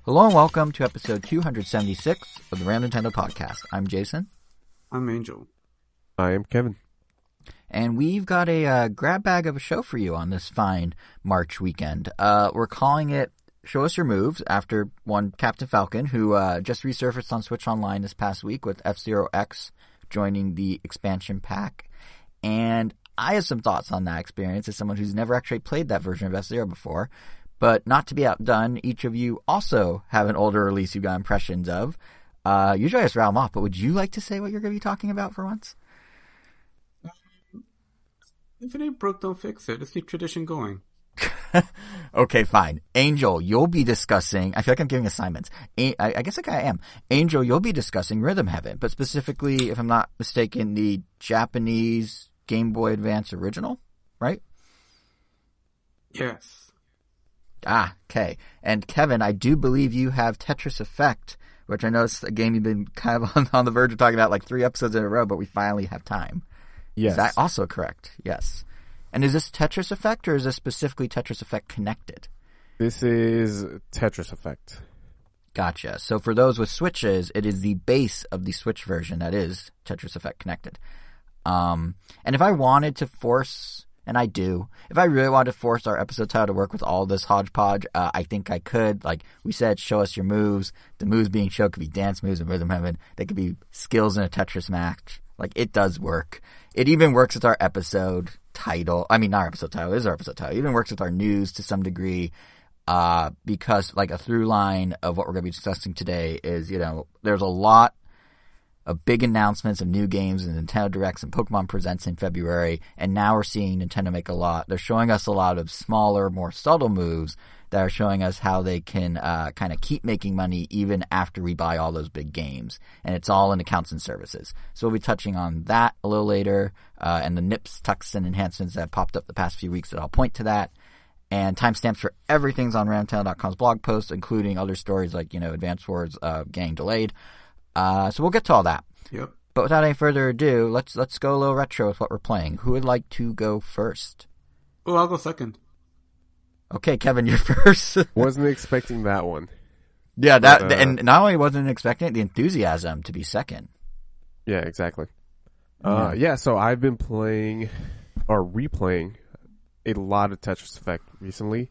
Hello and welcome to episode 276 of the Random Nintendo Podcast. I'm Jason. I'm Angel. I am Kevin. And we've got a grab bag of a show for you on this fine March weekend. We're calling it Show Us Your Moves after one Captain Falcon, who just resurfaced on Switch Online this past week with F-Zero X joining the expansion pack. And I have some thoughts on that experience as someone who's never actually played that version of F-Zero before. But not to be outdone, each of you also have an older release you've got impressions of. Usually I just rattle them off, but would you like to say what you're going to be talking about for once? If it ain't broke, don't fix it. Let's keep tradition going. Okay, fine. Angel, you'll be discussing... I feel like I'm giving assignments. I guess I am. Angel, you'll be discussing Rhythm Heaven, but specifically, if I'm not mistaken, the Japanese Game Boy Advance original, right? Yes. Ah, okay. And Kevin, I do believe you have Tetris Effect, which I know is a game you've been kind of on the verge of talking about like 3 episodes in a row, but we finally have time. Yes. Is that also correct? Yes. And is this Tetris Effect, or is this specifically Tetris Effect Connected? This is Tetris Effect. Gotcha. So for those with Switches, it is the base of the Switch version that is Tetris Effect Connected. And if I wanted to force... And I do. If I really wanted to force our episode title to work with all this hodgepodge, I think I could. Like we said, show us your moves. The moves being shown could be dance moves and Rhythm Heaven. They could be skills in a Tetris match. Like, it does work. It even works with our episode title. I mean, not our episode title. It is our episode title. It even works with our news to some degree. Because, like, a through line of what we're going to be discussing today is, you know, there's a lot of big announcements of new games and Nintendo Directs and Pokemon Presents in February, and now we're seeing Nintendo make a lot. They're showing us a lot of smaller, more subtle moves that are showing us how they can kind of keep making money even after we buy all those big games. And it's all in accounts and services. So we'll be touching on that a little later, and the nips, tucks, and enhancements that have popped up the past few weeks that I'll point to that. And timestamps for everything's on RandomNintendo.com's blog post, including other stories like, you know, Advance Wars getting delayed. So we'll get to all that. Yep. But without any further ado, let's go a little retro with what we're playing. Who would like to go first? Oh, I'll go second. Okay, Kevin, you're first. Wasn't expecting that one. Yeah, and not only wasn't expecting it, the enthusiasm to be second. Yeah, exactly. Yeah. So I've been playing or replaying a lot of Tetris Effect recently.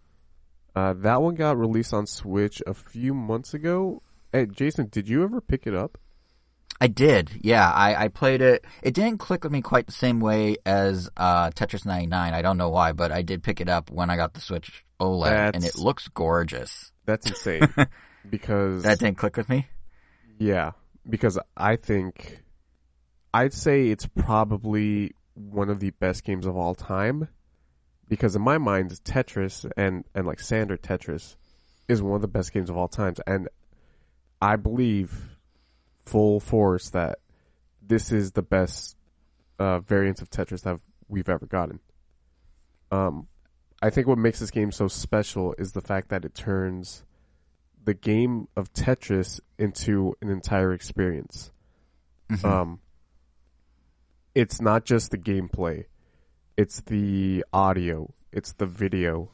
That one got released on Switch a few months ago. Hey, Jason, did you ever pick it up? I did, yeah. I played it. It didn't click with me quite the same way as Tetris 99. I don't know why, but I did pick it up when I got the Switch OLED, and it looks gorgeous. That's insane. Because... That didn't click with me? Yeah, because I'd say it's probably one of the best games of all time. Because in my mind, Tetris and like standard Tetris is one of the best games of all time. And I believe full force that this is the best variant of Tetris that we've ever gotten. I think what makes this game so special is the fact that it turns the game of Tetris into an entire experience. Mm-hmm. It's not just the gameplay. It's the audio. It's the video.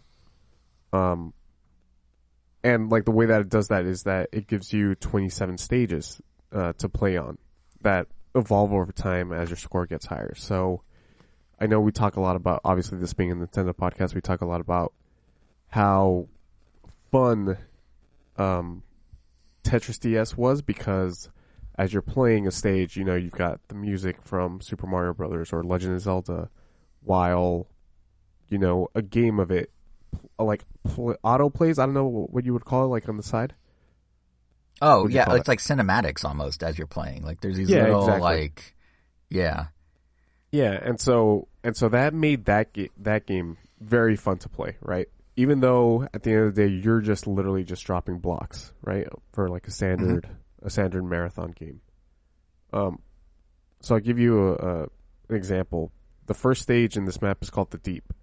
And like the way that it does that is that it gives you 27 stages to play on that evolve over time as your score gets higher. So I know we talk a lot about, obviously this being a Nintendo podcast, we talk a lot about how fun Tetris DS was, because as you're playing a stage, you know, you've got the music from Super Mario Brothers or Legend of Zelda, while, you know, a game of it like auto plays. I don't know what you would call it, like on the side. Oh yeah, it's like cinematics almost as you're playing. Like there's these little exactly. like, yeah, and so that made that game very fun to play, right? Even though at the end of the day you're just literally just dropping blocks, right, for like a standard marathon game. So I'll give you an example. The first stage in this map is called the Deep.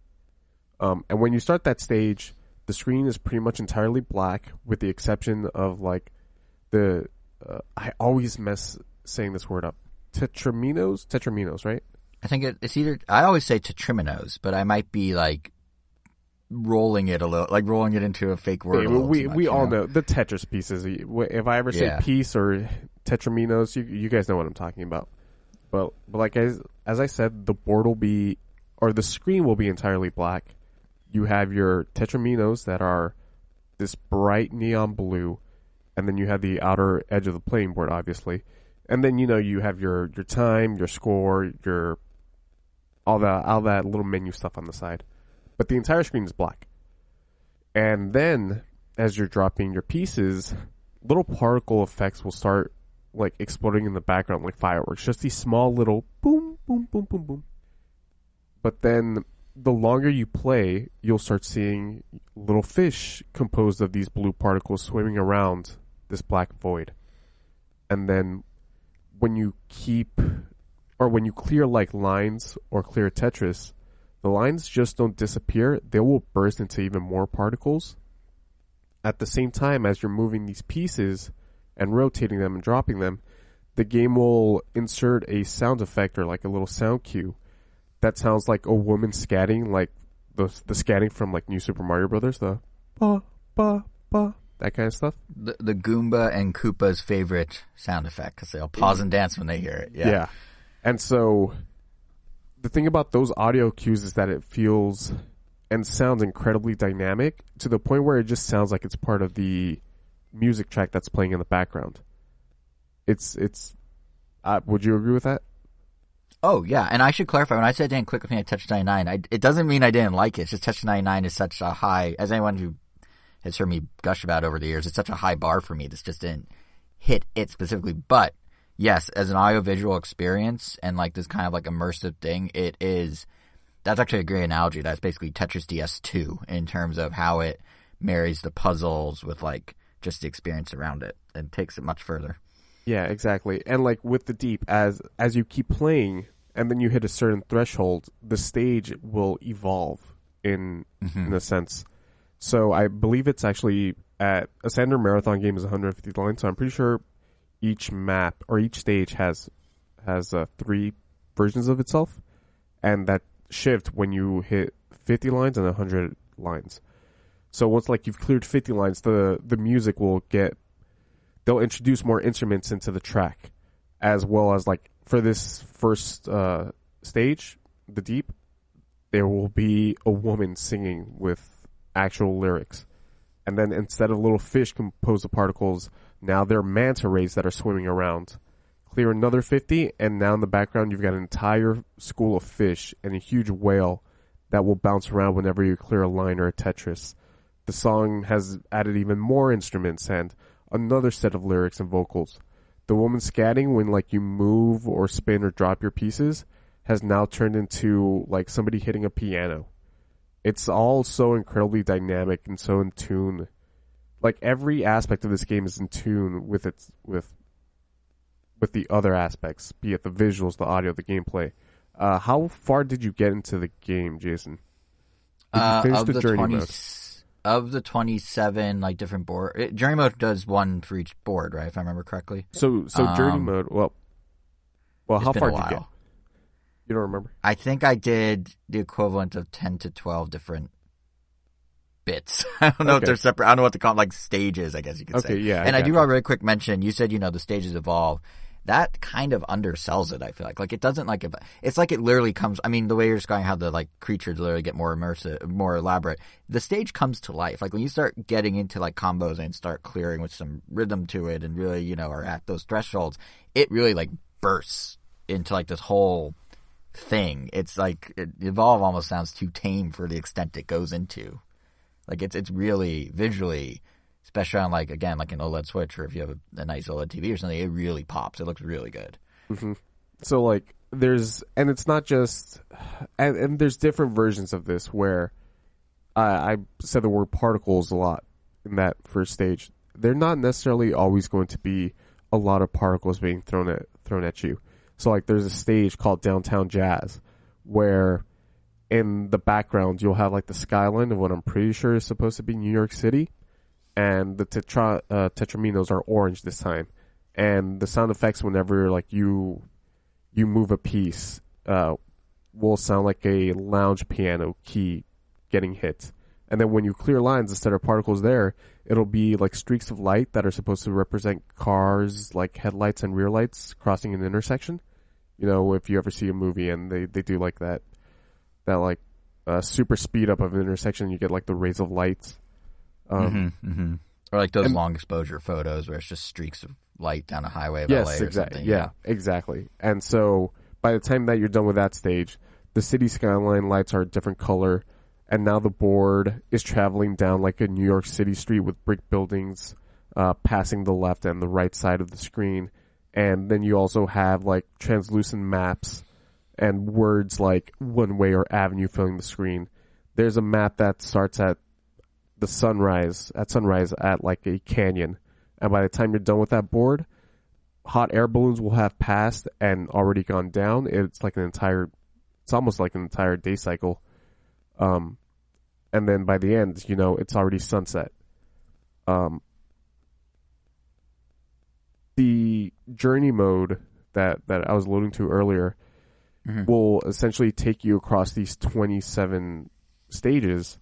And when you start that stage, the screen is pretty much entirely black, with the exception of like the I always mess saying this word up. Tetraminos, right? I think it's either, I always say Tetriminos, but I might be like rolling it a little, like rolling it into a fake word. We all know the Tetris pieces. If I ever say piece or tetraminos, you guys know what I'm talking about. But like as I said, the board will be, or the screen will be entirely black. You have your tetraminos that are this bright neon blue, and then you have the outer edge of the playing board, obviously. And then, you have your time, your score, your all that little menu stuff on the side. But the entire screen is black. And then, as you're dropping your pieces, little particle effects will start like exploding in the background like fireworks. Just these small little boom, boom, boom, boom, boom. But then the longer you play, you'll start seeing little fish composed of these blue particles swimming around this black void. And then when you clear like lines or clear Tetris, the lines just don't disappear. They will burst into even more particles. At the same time as you're moving these pieces and rotating them and dropping them, the game will insert a sound effect or like a little sound cue that sounds like a woman scatting, like the scatting from like New Super Mario Brothers, the ba ba ba, that kind of stuff. The Goomba and Koopa's favorite sound effect, because they'll pause and dance when they hear it. Yeah. And so the thing about those audio cues is that it feels and sounds incredibly dynamic to the point where it just sounds like it's part of the music track that's playing in the background. It's would you agree with that? Oh, yeah. And I should clarify, when I said it didn't click with me at Tetris 99, it doesn't mean I didn't like it. It's just Tetris 99 is such a high, as anyone who has heard me gush about over the years, it's such a high bar for me. This just didn't hit it specifically. But yes, as an audiovisual experience and like this kind of like immersive thing, that's actually a great analogy. That's basically Tetris DS2 in terms of how it marries the puzzles with like just the experience around it and takes it much further. Yeah, exactly. And like with the Deep, as you keep playing and then you hit a certain threshold, the stage will evolve in a sense. So I believe it's actually at a standard marathon game is 150 lines. So I'm pretty sure each map or each stage has 3 versions of itself, and that shift when you hit 50 lines and 100 lines. So once like you've cleared 50 lines, the music will they'll introduce more instruments into the track, as well as like for this first stage, the Deep, there will be a woman singing with actual lyrics. And then instead of little fish composed of particles, now they're manta rays that are swimming around. Clear another 50, and now in the background you've got an entire school of fish and a huge whale that will bounce around whenever you clear a line or a Tetris. The song has added even more instruments and another set of lyrics and vocals. The woman scatting when like you move or spin or drop your pieces has now turned into like somebody hitting a piano. It's all so incredibly dynamic and so in tune. Like every aspect of this game is in tune with the other aspects, be it the visuals, the audio, the gameplay. How far did you get into the game, Jason? Did you finish the journey mode? Of the 27 like different board, journey mode does one for each board, right? If I remember correctly. So journey mode. Well, how far did you get? You don't remember? I think I did the equivalent of 10 to 12 different bits. I don't know if they're separate. I don't know what to call them, like stages, I guess you could say. Okay, yeah. And I do want to really quick mention, you said, the stages evolve. That kind of undersells it, I feel like. Like, it doesn't like, it's like it literally comes, I mean, the way you're describing how the, like, creatures literally get more immersive, more elaborate. The stage comes to life. Like, when you start getting into, like, combos and start clearing with some rhythm to it and really, are at those thresholds, it really, like, bursts into, like, this whole thing. It's like, Evolve almost sounds too tame for the extent it goes into. Like, it's really visually, especially on, like, again, like an OLED Switch, or if you have a nice OLED TV or something, it really pops. It looks really good. Mm-hmm. So, like, and it's not just, and there's different versions of this where I said the word particles a lot in that first stage. They're not necessarily always going to be a lot of particles being thrown at you. So, like, there's a stage called Downtown Jazz where in the background you'll have, like, the skyline of what I'm pretty sure is supposed to be New York City. And the tetraminos are orange this time. And the sound effects whenever, like, you move a piece will sound like a lounge piano key getting hit. And then when you clear lines instead of particles there, it'll be like streaks of light that are supposed to represent cars, like headlights and rear lights crossing an intersection. You know, if you ever see a movie and they do like that like super speed up of an intersection, you get like the rays of light. Or like those long exposure photos where it's just streaks of light down a highway of LA or something. Yeah, exactly. And so by the time that you're done with that stage, the city skyline lights are a different color, and now the board is traveling down like a New York City street with brick buildings passing the left and the right side of the screen. And then you also have like translucent maps and words like one way or avenue filling the screen. There's a map that starts at sunrise at like a canyon. And by the time you're done with that board, hot air balloons will have passed and already gone down. It's almost like an entire day cycle. And then by the end, you know, it's already sunset. The journey mode that I was alluding to earlier will essentially take you across these 27 stages.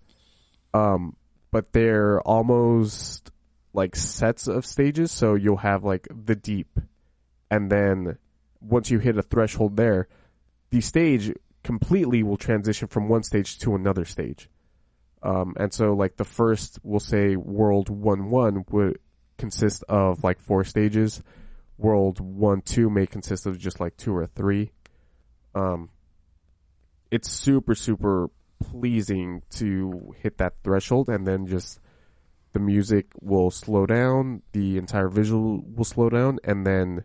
But they're almost like sets of stages. So you'll have like the deep. And then once you hit a threshold there, the stage completely will transition from one stage to another stage. And so like the first, we'll say World 1-1 would consist of like 4 stages. World 1-2 may consist of just like 2 or 3. It's super, super pleasing to hit that threshold, and then just the music will slow down, the entire visual will slow down, and then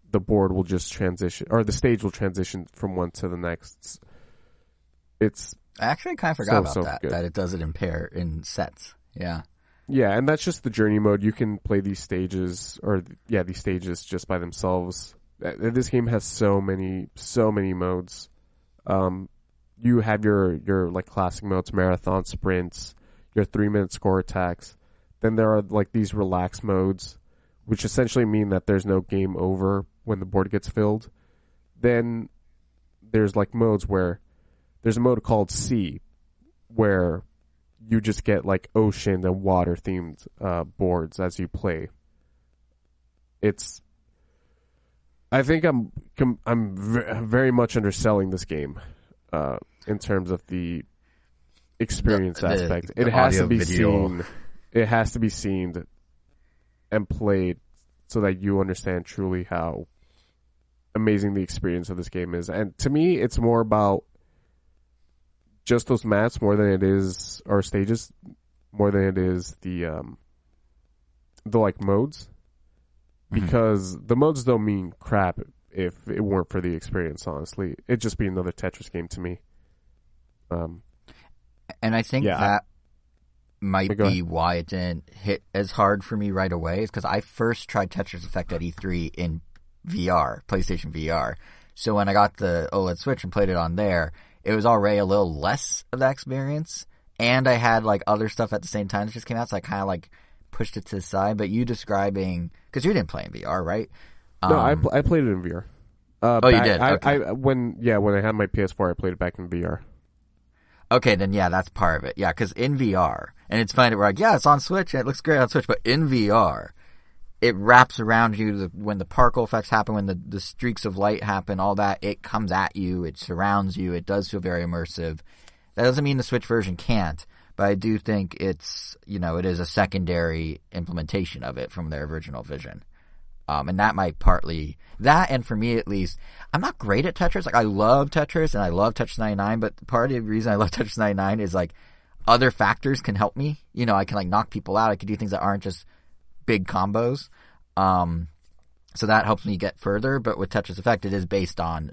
the board will just transition, or the stage will transition from one to the next. It's I actually kind of forgot so about good. that it does it in sets. Yeah. Yeah, and that's just the journey mode. You can play these stages, these stages just by themselves. This game has so many modes. You have your like classic modes, marathon, sprints, your 3-minute score attacks. Then there are like these relax modes, which essentially mean that there's no game over when the board gets filled. Then there's like modes where there's a mode called Sea, where you just get like ocean and water themed boards as you play. I think I'm very much underselling this game in terms of the experience aspect. It has to be seen. It has to be seen and played so that you understand truly how amazing the experience of this game is. And to me, it's more about just those maps more than it is, or stages, more than it is the like modes. Because the modes don't mean crap if it weren't for the experience, honestly. It'd just be another Tetris game to me. And I think that might be why it didn't hit as hard for me right away, is because I first tried Tetris Effect at E3 in VR, PlayStation VR. So when I got the OLED Switch and played it on there, it was already a little less of that experience. And I had like other stuff at the same time that just came out, so I kind of like pushed it to the side. But you describing, because you didn't play in VR, right? No, I played it in VR. You did? Okay. When I had my PS4, I played it back in VR. Okay, then yeah, that's part of it. Yeah, because in VR, and it's funny, we're like, yeah, it's on Switch, and it looks great on Switch, but in VR, it wraps around you when the particle effects happen, when the streaks of light happen, all that, it comes at you, it surrounds you, it does feel very immersive. That doesn't mean the Switch version can't, but I do think it's, it is a secondary implementation of it from their original vision. And that might partly, that and for me at least, I'm not great at Tetris. Like, I love Tetris and I love Tetris 99, but part of the reason I love Tetris 99 is like other factors can help me. I can like knock people out. I can do things that aren't just big combos. So that helps me get further. But with Tetris Effect, it is based on,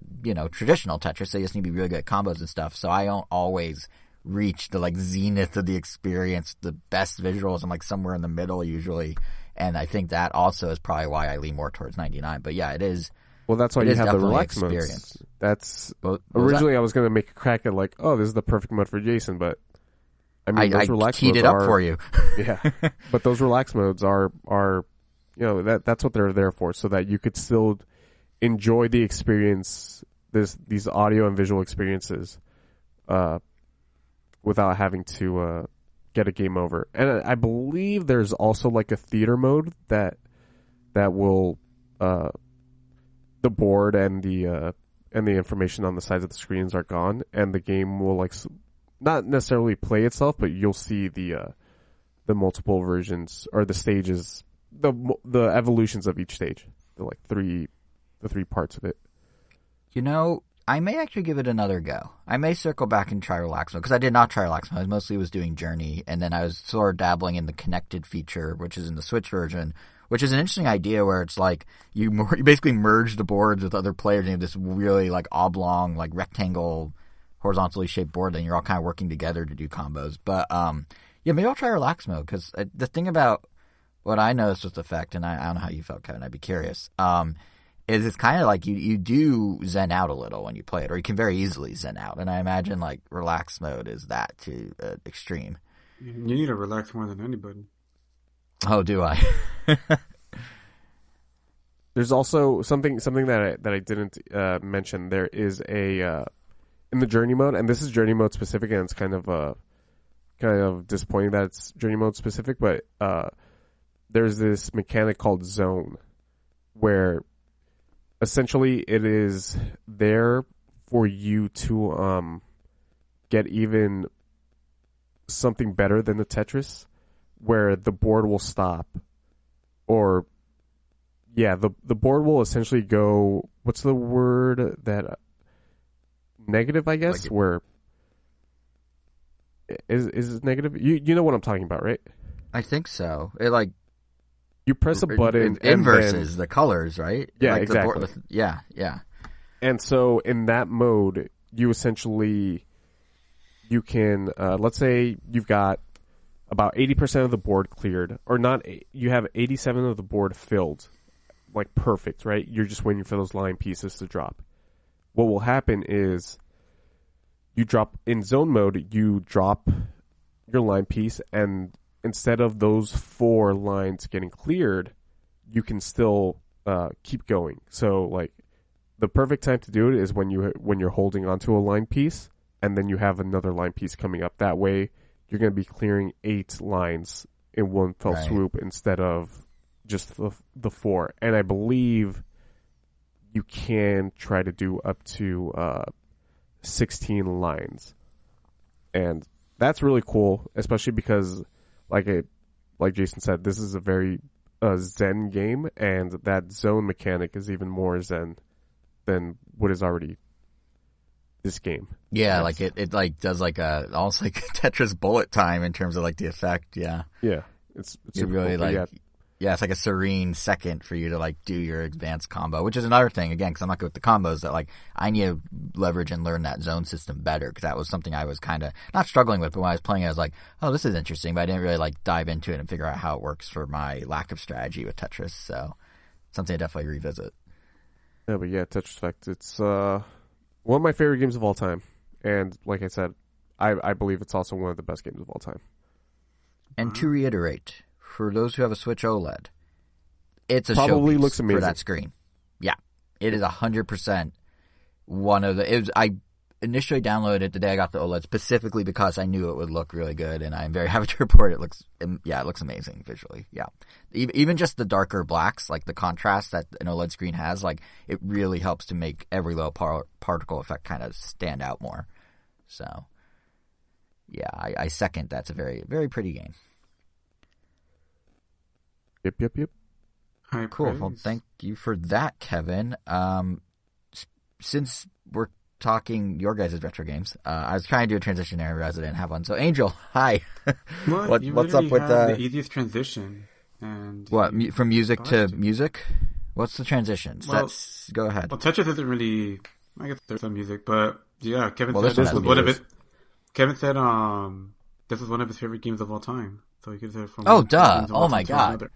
traditional Tetris. So you just need to be really good at combos and stuff. So I don't always reach the like zenith of the experience, the best visuals. I'm like somewhere in the middle usually. And I think that also is probably why I lean more towards 99. But yeah, it is. Well, that's why you have the relax modes. That's originally I was going to make a crack at like, oh, this is the perfect mode for Jason, but I mean, those relax teed modes it up for you. Yeah, but those relax modes are that's what they're there for, so that you could still enjoy the experience, these audio and visual experiences, without having to get a game over. And I believe there's also like a theater mode that will the board and the information on the sides of the screens are gone, and the game will like not necessarily play itself, but you'll see the multiple versions or the stages, the evolutions of each stage, the three parts of it. You know, I may actually give it another go. I may circle back and try relax mode, because I did not try relax mode. I mostly was doing Journey, and then I was sort of dabbling in the connected feature, which is in the Switch version, which is an interesting idea where it's like you basically merge the boards with other players and you have this really like oblong, like rectangle, horizontally shaped board, and you're all kind of working together to do combos. But yeah, maybe I'll try relax mode, because the thing about what I noticed with Effect, and I don't know how you felt, Kevin, I'd be curious, is it's kind of like you do zen out a little when you play it, or you can very easily zen out. And I imagine like relax mode is that to extreme. You need to relax more than anybody. Oh, do I? There's also something that I didn't mention. There is a in the Journey mode, and this is Journey mode specific, and it's kind of disappointing that it's Journey mode specific. But there's this mechanic called Zone, where essentially it is there for you to get even something better than the Tetris, where the board will stop, or the board will essentially go, what's the word that negative, I guess, like where is it negative? You know what I'm talking about, right? I think so. It like you press a button it inverses the colors, right? Yeah, like exactly. Yeah. And so in that mode, you essentially you can let's say you've got about 80% of the board cleared, or not. You have 87 of the board filled, like perfect, right? You're just waiting for those line pieces to drop. What will happen is you drop in zone mode. You drop your line piece, and instead of those 4 lines getting cleared, you can still keep going. So, like, the perfect time to do it is when you're holding onto a line piece, and then you have another line piece coming up. That way, you're going to be clearing 8 lines in one fell swoop instead of just the 4. And I believe you can try to do up to 16 lines, and that's really cool, especially because, like Jason said, this is a very zen game, and that zone mechanic is even more zen than what is already this game. Yeah, yes. Like it like does like almost like Tetris bullet time in terms of like the effect. Yeah, it's really cool, like it's like a serene second for you to like do your advanced combo, which is another thing, again, because I'm not good with the combos, that like I need to leverage and learn that zone system better, because that was something I was kind of not struggling with, but when I was playing I was like, oh, this is interesting, but I didn't really like dive into it and figure out how it works for my lack of strategy with Tetris. So something I definitely revisit. Yeah, but yeah, Tetris Effect, it's one of my favorite games of all time, and like I said, I believe it's also one of the best games of all time. And to reiterate, for those who have a Switch OLED, it's a probably showpiece looks amazing for that screen. Yeah, it is 100% one of the. I initially downloaded it the day I got the OLED specifically because I knew it would look really good, and I'm very happy to report it looks amazing visually. Yeah, even just the darker blacks, like the contrast that an OLED screen has, like it really helps to make every little particle effect kind of stand out more. So, yeah, I second. That's a very, very pretty game. Yep. High cool. praise. Well, thank you for that, Kevin. Since we're talking your guys' retro games, I was trying to do a transition there, I didn't have one. So, Angel, hi. What's up with the easiest transition? And what from music to music? What's the transition? So go ahead. Well, Tetris isn't really. I guess there's some music, but yeah, Kevin said this was one of it. Kevin said this was one of his favorite games of all time. So he could have from. Oh, duh! Oh my god!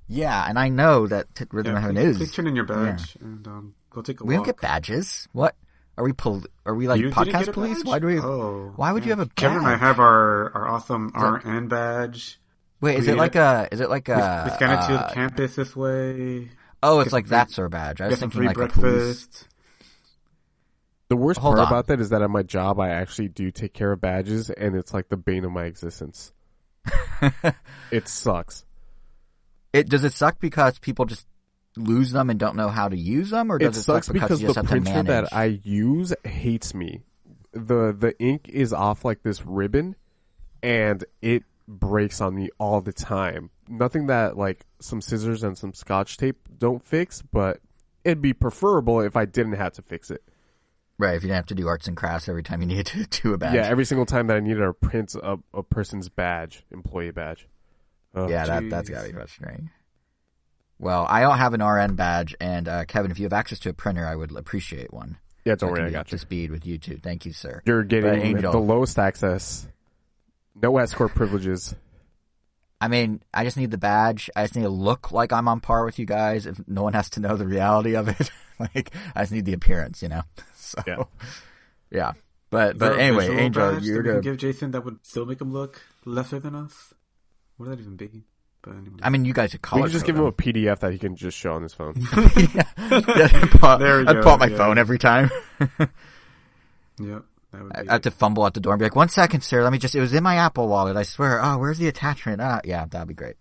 Yeah, and I know that Rhythm of Heaven is. Please turn in your badge and go take a walk. We don't get badges. What? Are we like podcast police? Why do we? Oh, why would you have a badge? Kevin and I have our awesome RN badge. Wait, is it like a? We scan it to the campus this way. Oh, it's like that sort of badge. I was thinking like breakfast. A police. The worst part about that is that at my job, I actually do take care of badges, and it's like the bane of my existence. It sucks. Does it suck because people just lose them and don't know how to use them, or does it suck because you just the have to printer manage? that I use hates me. The ink is off like this ribbon, and it breaks on me all the time. Nothing that like some scissors and some scotch tape don't fix, but it'd be preferable if I didn't have to fix it. Right, if you didn't have to do arts and crafts every time you needed to do a badge. Yeah, every single time that I needed to print a person's badge, employee badge. Oh, yeah, that's gotta be frustrating. Well, I don't have an RN badge, and Kevin, if you have access to a printer, I would appreciate one. Yeah, don't worry, I got you. To speed with you too. Thank you, sir. You're getting Angel, the lowest access. No escort privileges. I mean, I just need the badge. I just need to look like I'm on par with you guys. If no one has to know the reality of it, like I just need the appearance, you know. So, yeah. But anyway, Angel, you're gonna give Jason that would still make him look lesser than us. What would that even be? But anyway. I mean, you guys could color. We can just give him a PDF that he can just show on his phone. I'd pull out my phone every time. Yep. I have to fumble out the door and be like, 1 second, sir. Let me just, it was in my Apple wallet. I swear. Oh, where's the attachment? Yeah, that'd be great.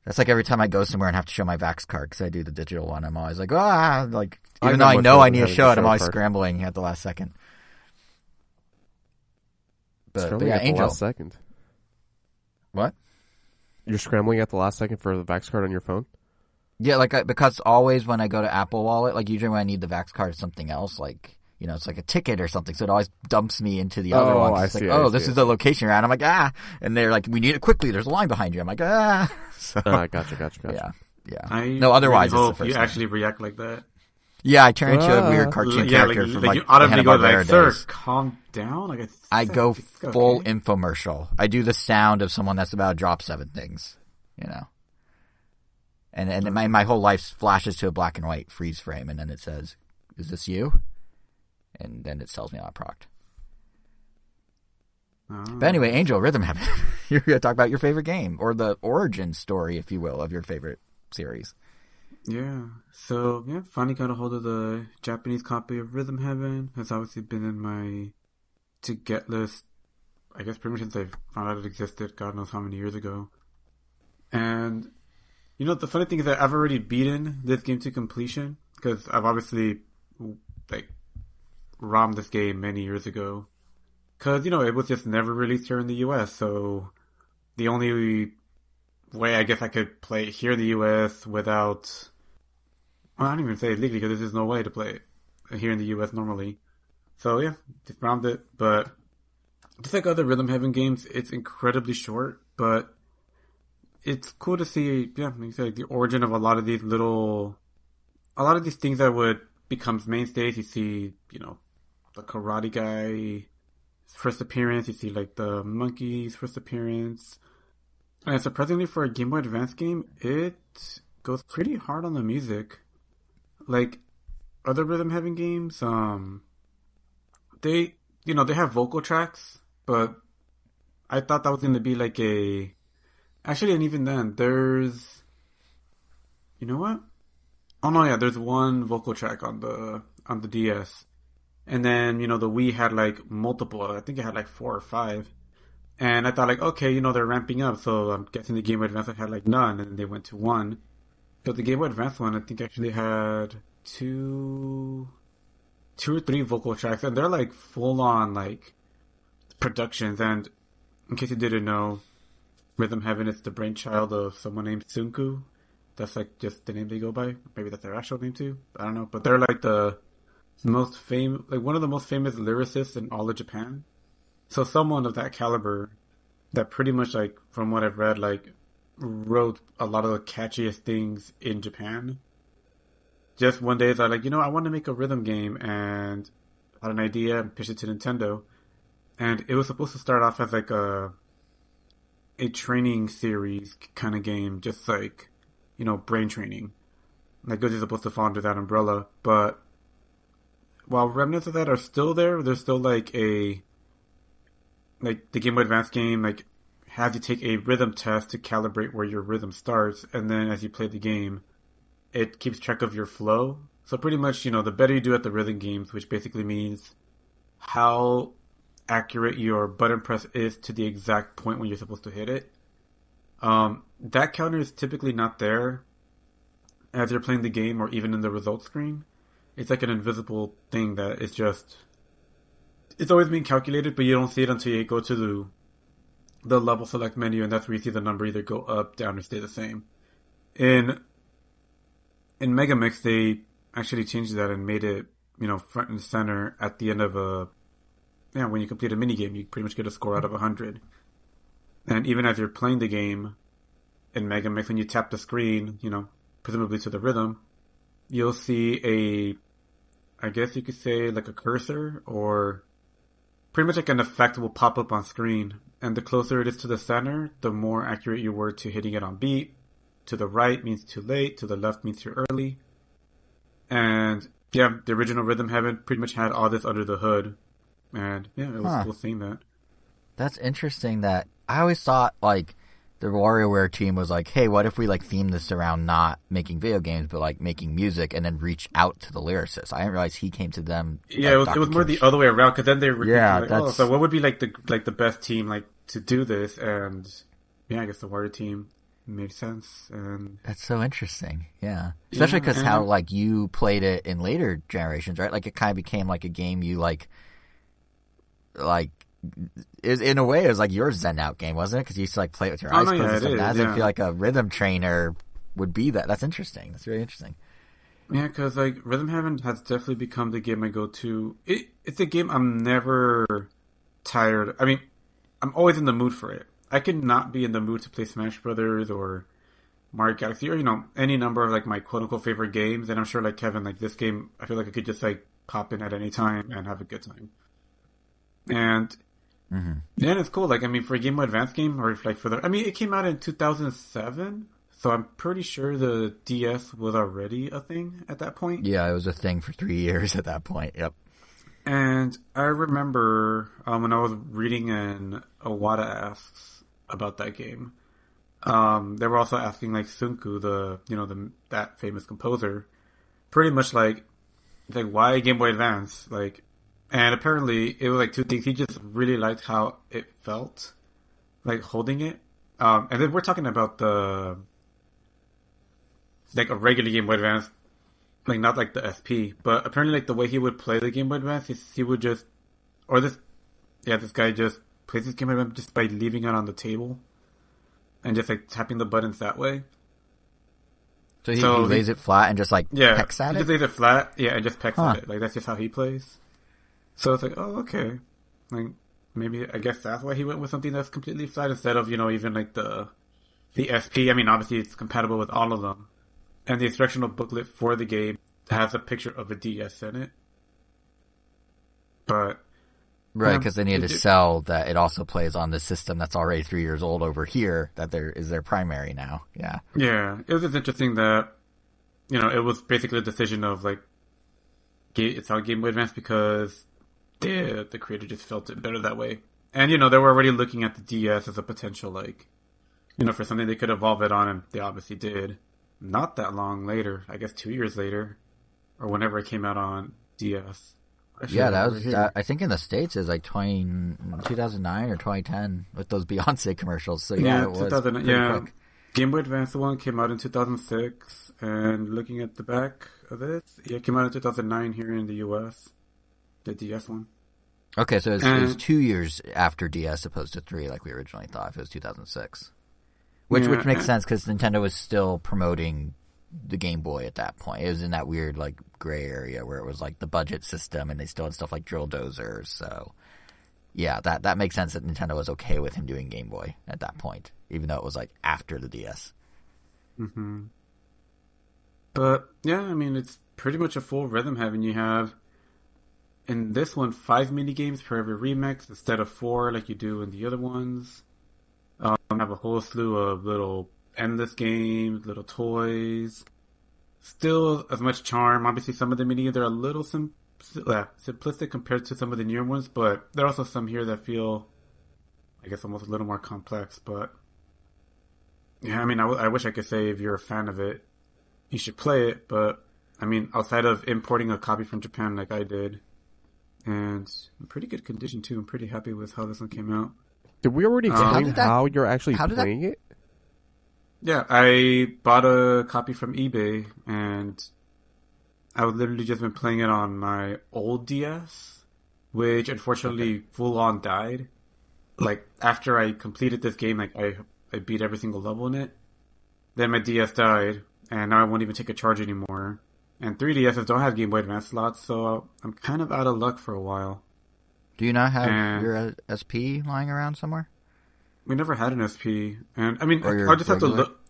That's like every time I go somewhere and have to show my Vax card because I do the digital one. I'm always like, even though I know I need to show it, I'm always scrambling at the last second. But yeah, Angel. The last second. What? You're scrambling at the last second for the Vax card on your phone? Yeah, because always when I go to Apple Wallet, like usually when I need the Vax card or something else, like, you know, it's like a ticket or something, so it always dumps me into the other one. It's this is the location you're at. I'm like, and they're like, we need it quickly. There's a line behind you. I'm like, So, gotcha. Yeah. No, otherwise really it's the first you time. Actually react like that. Yeah, I turn into a weird cartoon character from you automatically go like, sir, days. calm down. Like, I go full infomercial. I do the sound of someone that's about to drop 7 things, you know. And my whole life flashes to a black and white freeze frame, and then it says, "Is this you?" And then it tells me I'm proct. But anyway, Angel, Rhythm Heaven. You're going to talk about your favorite game, or the origin story, if you will, of your favorite series. Yeah. So, finally got a hold of the Japanese copy of Rhythm Heaven. It's obviously been in my to-get list, I guess pretty much since I found out it existed, God knows how many years ago. And, you know, the funny thing is that I've already beaten this game to completion, because I've obviously, like, ROMmed this game many years ago. Because, you know, it was just never released here in the US, so the only way I guess I could play it here in the US without... Well, I don't even say it legally, because there's no way to play it here in the US normally. So, yeah, just ROMmed it, but just like other Rhythm Heaven games, it's incredibly short, but it's cool to see, like you said, like the origin of a lot of these things that would become mainstays. You see, you know, the Karate Guy first appearance, you see like the Monkey's first appearance, and surprisingly for a Game Boy Advance game, it goes pretty hard on the music. Like other Rhythm Heaven games, they have vocal tracks, but I thought that was going to be like actually, and even then, there's, you know what? Oh no, yeah, there's one vocal track on the DS. And then, you know, the Wii had like multiple, I think it had like 4 or 5. And I thought like, okay, you know, they're ramping up, so I'm guessing the Game Boy Advance had like none, and then they went to 1. So the Game Boy Advance one, I think actually had 2 or 3 vocal tracks, and they're like full on like productions. And in case you didn't know, Rhythm Heaven is the brainchild of someone named Tsunku. That's like just the name they go by. Maybe that's their actual name too. I don't know. But they're like the most famous, like one of the most famous lyricists in all of Japan. So someone of that caliber that pretty much like, from what I've read, like wrote a lot of the catchiest things in Japan. Just one day they're like, you know, I want to make a rhythm game, and I had an idea and pitched it to Nintendo. And it was supposed to start off as like a training series kind of game, just like, you know, brain training. Like, it was supposed to fall under that umbrella. But while remnants of that are still there, there's still like the Game Boy Advance game, like, has you take a rhythm test to calibrate where your rhythm starts, and then as you play the game, it keeps track of your flow. So pretty much, you know, the better you do at the rhythm games, which basically means how accurate your button press is to the exact point when you're supposed to hit it. That counter is typically not there as you're playing the game or even in the results screen. It's like an invisible thing that is just... It's always being calculated, but you don't see it until you go to the level select menu, and that's where you see the number either go up, down, or stay the same. In Megamix, they actually changed that and made it, front and center at the end of when you complete a minigame, you pretty much get a score out of 100. And even as you're playing the game in Megamix, when you tap the screen, presumably to the rhythm, you'll see I guess you could say like a cursor, or pretty much like an effect will pop up on screen. And the closer it is to the center, the more accurate you were to hitting it on beat. To the right means too late, to the left means too early. And yeah, the original Rhythm Heaven pretty much had all this under the hood. And yeah, it was cool seeing that. That's interesting. That I always thought like the WarioWare team was like, hey, what if we like theme this around not making video games but like making music, and then reach out to the lyricist. I didn't realize he came to them. Yeah, it was more the other way around, because then they were like, so what would be like the best team like to do this? And yeah, I guess the Wario team made sense. And that's so interesting. Yeah, especially because how like you played it in later generations, right? Like it kind of became like a game you like is in a way it was like your Zen out game, wasn't it? Because you used to like play it with your eyes closed. I feel like a rhythm trainer would be that. That's interesting. That's really interesting. Yeah, because like Rhythm Heaven has definitely become the game I go to. It's a game I'm never tired. I mean, I'm always in the mood for it. I could not be in the mood to play Smash Brothers or Mario Galaxy or any number of like my quote unquote favorite games. And I'm sure like Kevin, like this game, I feel like I could just like pop in at any time and have a good time. And yeah, it's cool. Like, I mean, for a Game Boy Advance game, or like it came out in 2007, so I'm pretty sure the DS was already a thing at that point. Yeah, it was a thing for 3 years at that point. Yep. And I remember when I was reading an Iwata Asks about that game, they were also asking like Sunku, that famous composer, pretty much like why Game Boy Advance, like. And apparently, it was like two things. He just really liked how it felt, like holding it. And then we're talking about like a regular Game Boy Advance, like not like the SP. But apparently, like the way he would play the Game Boy Advance is he would just, this guy just plays his Game Boy Advance just by leaving it on the table, and just like tapping the buttons that way. So he lays it flat and just like pecks at it? He just lays it flat, and just pecks at it. Like that's just how he plays. So it's like, oh, okay. Like, maybe, I guess that's why he went with something that's completely flat instead of, even like the SP. I mean, obviously it's compatible with all of them. And the instructional booklet for the game has a picture of a DS in it. But... Right, because they needed to sell that it also plays on the system that's already 3 years old over here, that is their primary now. Yeah. Yeah. It was just interesting that, it was basically a decision of, like, it's on Game Boy Advance because... the creator just felt it better that way. And, they were already looking at the DS as a potential, like, for something they could evolve it on, and they obviously did. Not that long later, I guess 2 years later, or whenever it came out on DS. Yeah, that was, I think in the States it was like 2009 or 2010 with those Beyonce commercials. So yeah, it was 2009. Quick. Game Boy Advance one came out in 2006, and looking at the back of it, it came out in 2009 here in the US. The DS one. Okay, so it was 2 years after DS opposed to 3, like we originally thought, if it was 2006. Which makes sense, because Nintendo was still promoting the Game Boy at that point. It was in that weird, like, gray area where it was, like, the budget system, and they still had stuff like drill dozers, so... Yeah, that makes sense that Nintendo was okay with him doing Game Boy at that point, even though it was, like, after the DS. Mm-hmm. But, yeah, I mean, it's pretty much a full Rhythm Heaven. You have... In this one, 5 minigames per every remix instead of 4 like you do in the other ones. Have a whole slew of little endless games, little toys. Still as much charm. Obviously, some of the minigames are a little simplistic compared to some of the newer ones, but there are also some here that feel, I guess, almost a little more complex. But yeah, I mean, I wish I could say if you're a fan of it, you should play it. But I mean, outside of importing a copy from Japan like I did, and in pretty good condition too. I'm pretty happy with how this one came out. Did we already explain did that- how you're actually how did that- playing it? Yeah, I bought a copy from eBay, and I've literally just been playing it on my old DS, which unfortunately full on died. Like, after I completed this game, like, I beat every single level in it. Then my DS died, and now I won't even take a charge anymore. And 3DSs don't have Game Boy Advance slots, so I'm kind of out of luck for a while. Do you not have your SP lying around somewhere? We never had an SP, and I mean, Or your I'll just have to regular? look.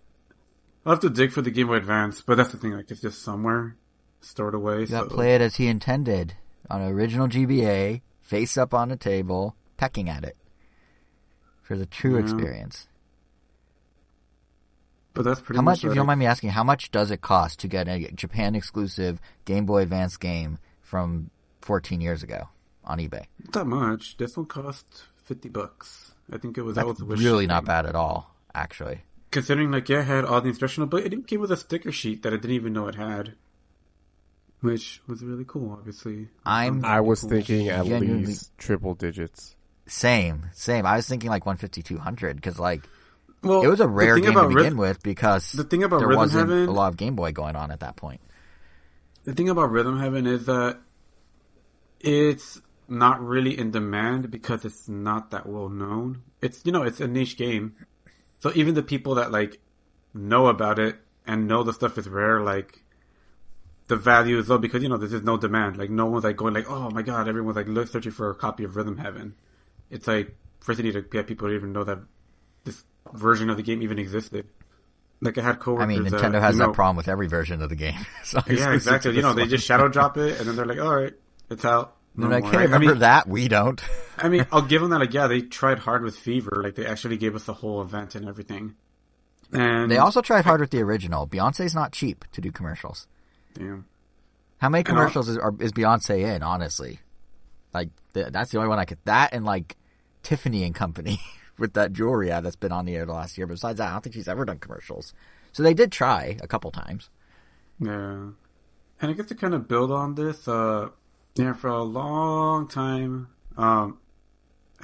I'll have to dig for the Game Boy Advance, but that's the thing, like, it's just somewhere stored away. You got So to play it as he intended, on an original GBA, face up on the table, pecking at it. For the true experience. But that's pretty How much, much if you don't mind me asking, how much does it cost to get a Japan exclusive Game Boy Advance game from 14 years ago on eBay? Not that much. This one cost $50. I think it was that was That's the wish really not thing. bad at all, actually. Considering, like, yeah, it had all the instructional, but it didn't came with a sticker sheet that I didn't even know it had, which was really cool. Obviously, I was thinking at Genuinely- least triple digits. Same. I was thinking like 150, 200, because like, well, it was a the rare thing game to about begin with, because the thing about there Rhythm wasn't Heaven- a lot of Game Boy going on at that point. The thing about Rhythm Heaven is that it's not really in demand because it's not that well known. It's it's a niche game, so even the people that like know about it and know the stuff is rare, like the value is low because there's just no demand. Like no one's like going like, oh my god, everyone's like searching for a copy of Rhythm Heaven. It's like first you need to get people to even know that this version of the game even existed. Like I had coworkers. I mean, Nintendo has that problem with every version of the game. So Yeah, exactly. They just shadow drop it and then they're like, all right, it's out. They're No like, more. hey, remember that? We don't. I mean, I'll give them that. Like, yeah, they tried hard with Fever. Like, they actually gave us the whole event and everything. And They also tried hard with the original. Beyonce's not cheap to do commercials. damn. How many commercials is Beyonce in, honestly? Like, that's the only one I could... That and, like, Tiffany and Company with that jewelry ad that's been on the air the last year. But besides that, I don't think she's ever done commercials. So they did try a couple times. Yeah, and I guess to kind of build on this, for a long time, I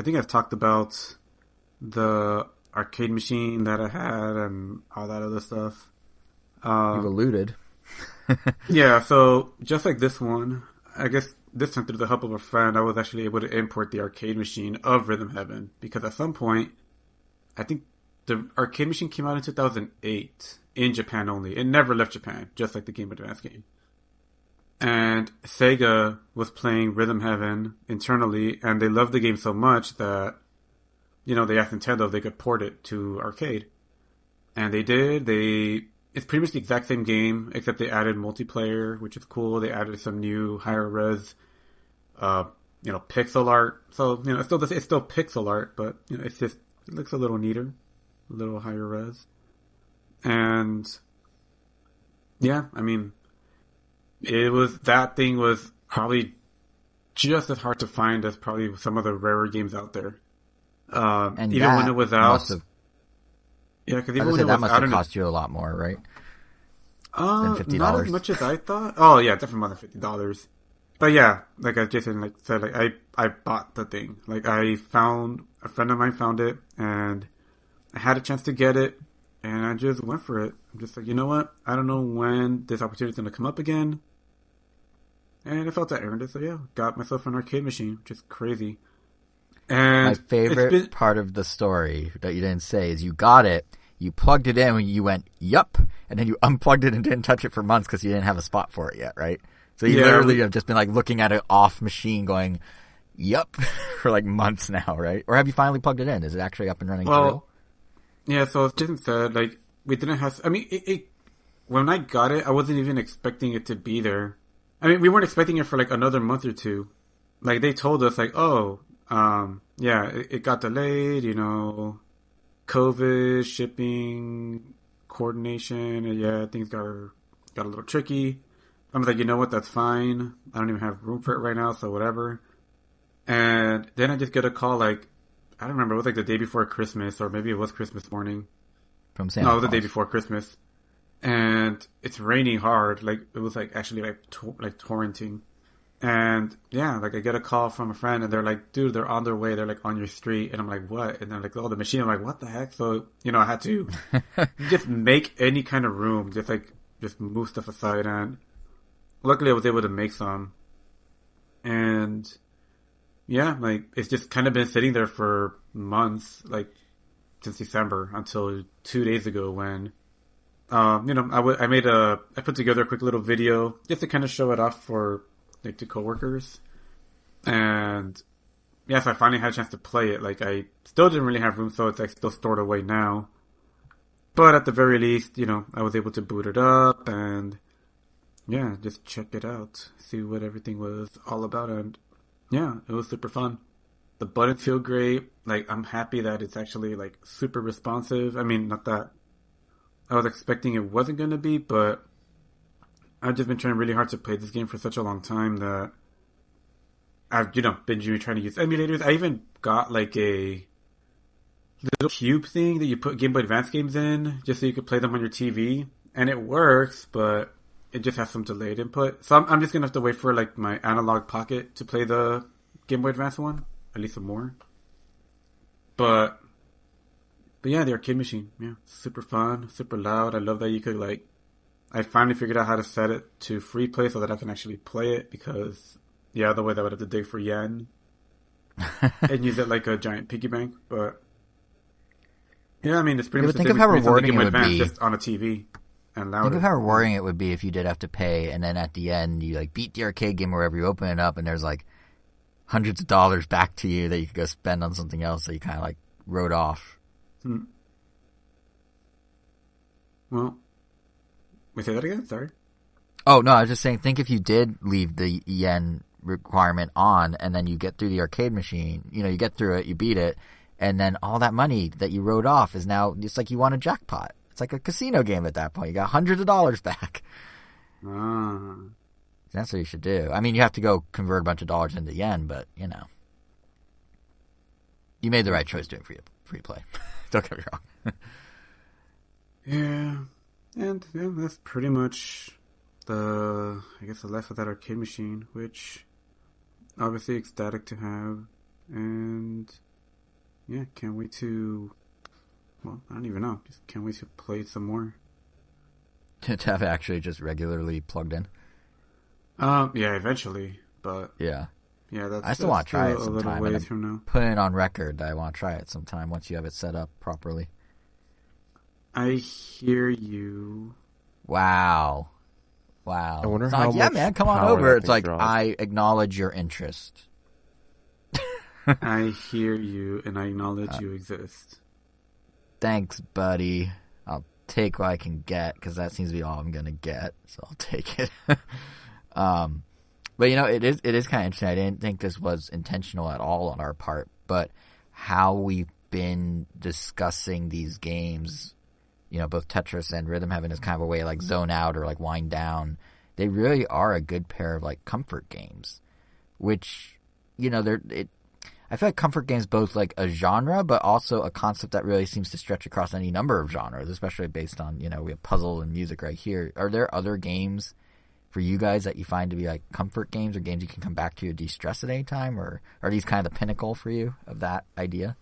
think I've talked about the arcade machine that I had and all that other stuff. You've alluded. Yeah, so just like this one, I guess this time through the help of a friend, I was actually able to import the arcade machine of Rhythm Heaven because at some point, I think the arcade machine came out in 2008 in Japan only. It never left Japan, just like the Game Boy Advance game. And Sega was playing Rhythm Heaven internally, and they loved the game so much that, they asked Nintendo if they could port it to arcade. And they did. It's pretty much the exact same game, except they added multiplayer, which is cool. They added some new higher res, pixel art. So, it's still pixel art, but, it looks a little neater, a little higher res. And, yeah, I mean, that thing was probably just as hard to find as probably some of the rarer games out there. And even when it was out. Yeah, because even when it that was must out have cost you a lot more, right? than $50. $50. Not as much as I thought. Oh yeah, definitely more than $50. But yeah, like as Jason said, I bought the thing. Like a friend of mine found it, and I had a chance to get it, and I just went for it. I'm just like, you know what? I don't know when this opportunity is going to come up again. And I felt I earned it, so yeah, got myself an arcade machine, which is crazy. And My favorite part of the story that you didn't say is you got it, you plugged it in, and you went, yup, and then you unplugged it and didn't touch it for months because you didn't have a spot for it yet, right? So you literally have just been like looking at an off machine going, yup, for like months now, right? Or have you finally plugged it in? Is it actually up and running for real? Yeah, so as Jason said, like, we didn't have, I mean, when I got it, I wasn't even expecting it to be there. I mean, we weren't expecting it for like another month or two. Like, they told us like, oh, yeah, it got delayed, COVID, shipping, coordination, and yeah, things got a little tricky. I was like, you know what, that's fine. I don't even have room for it right now, so whatever. And then I just get a call like, I don't remember, it was like the day before Christmas, or maybe it was Christmas morning. From Santa No, it was the Claus. day before Christmas. And it's raining hard, like, it was like actually like torrenting. And yeah, like I get a call from a friend and they're like, dude, they're on their way. They're like on your street. And I'm like, what? And they're like, oh, the machine. I'm like, what the heck? So, I had to just make any kind of room, just move stuff aside. And luckily I was able to make some. And yeah, like it's just kind of been sitting there for months, like since December until 2 days ago when, I put together a quick little video just to kind of show it off for like to coworkers. And yes, I finally had a chance to play it. Like I still didn't really have room, so it's like still stored away now. But at the very least, I was able to boot it up and yeah, just check it out, see what everything was all about. And yeah, it was super fun. The buttons feel great. Like I'm happy that it's actually like super responsive. I mean, not that I was expecting it wasn't going to be, but I've just been trying really hard to play this game for such a long time that I've, been trying to use emulators. I even got like a little cube thing that you put Game Boy Advance games in just so you could play them on your TV. And it works, but it just has some delayed input. So I'm just going to have to wait for like my analog pocket to play the Game Boy Advance one. At least some more. But yeah, the arcade machine. Yeah, super fun, super loud. I love that you could like... I finally figured out how to set it to free play so that I can actually play it because the other way I would have to dig for yen and use it like a giant piggy bank. But yeah, I mean, it's pretty much think of how rewarding it would be just on a TV and louder. Think of how rewarding it would be if you did have to pay, and then at the end you like beat the arcade game wherever you open it up, and there's like hundreds of dollars back to you that you could go spend on something else that you kind of like wrote off. Well. Wait, say that again? Sorry. Oh, no, I was just saying, think if you did leave the yen requirement on and then you get through the arcade machine, you get through it, you beat it, and then all that money that you wrote off is now, it's like you won a jackpot. It's like a casino game at that point. You got hundreds of dollars back. That's what you should do. I mean, you have to go convert a bunch of dollars into yen, but, you made the right choice doing free play. Don't get me wrong. Yeah. And yeah, that's pretty much the life of that arcade machine, which obviously ecstatic to have, and yeah, can't wait to. Well, I don't even know. Just can't wait to play some more. To have it actually just regularly plugged in. Yeah, eventually, but yeah, that's. I still want to try it sometime. A little ways from now. Put it on record that I want to try it sometime once you have it set up properly. I hear you. Wow. I wonder it's how like, much yeah, man, come on over. It's like, I acknowledge your interest. I hear you, and I acknowledge you exist. Thanks, buddy. I'll take what I can get, because that seems to be all I'm going to get, so I'll take it. But, it is kind of interesting. I didn't think this was intentional at all on our part, but how we've been discussing these games... both Tetris and Rhythm Heaven is kind of a way to like zone out or like wind down. They really are a good pair of like comfort games, which, I feel like comfort games both like a genre, but also a concept that really seems to stretch across any number of genres, especially based on, we have puzzle and music right here. Are there other games for you guys that you find to be like comfort games or games you can come back to to de-stress at any time, or are these kind of the pinnacle for you of that idea?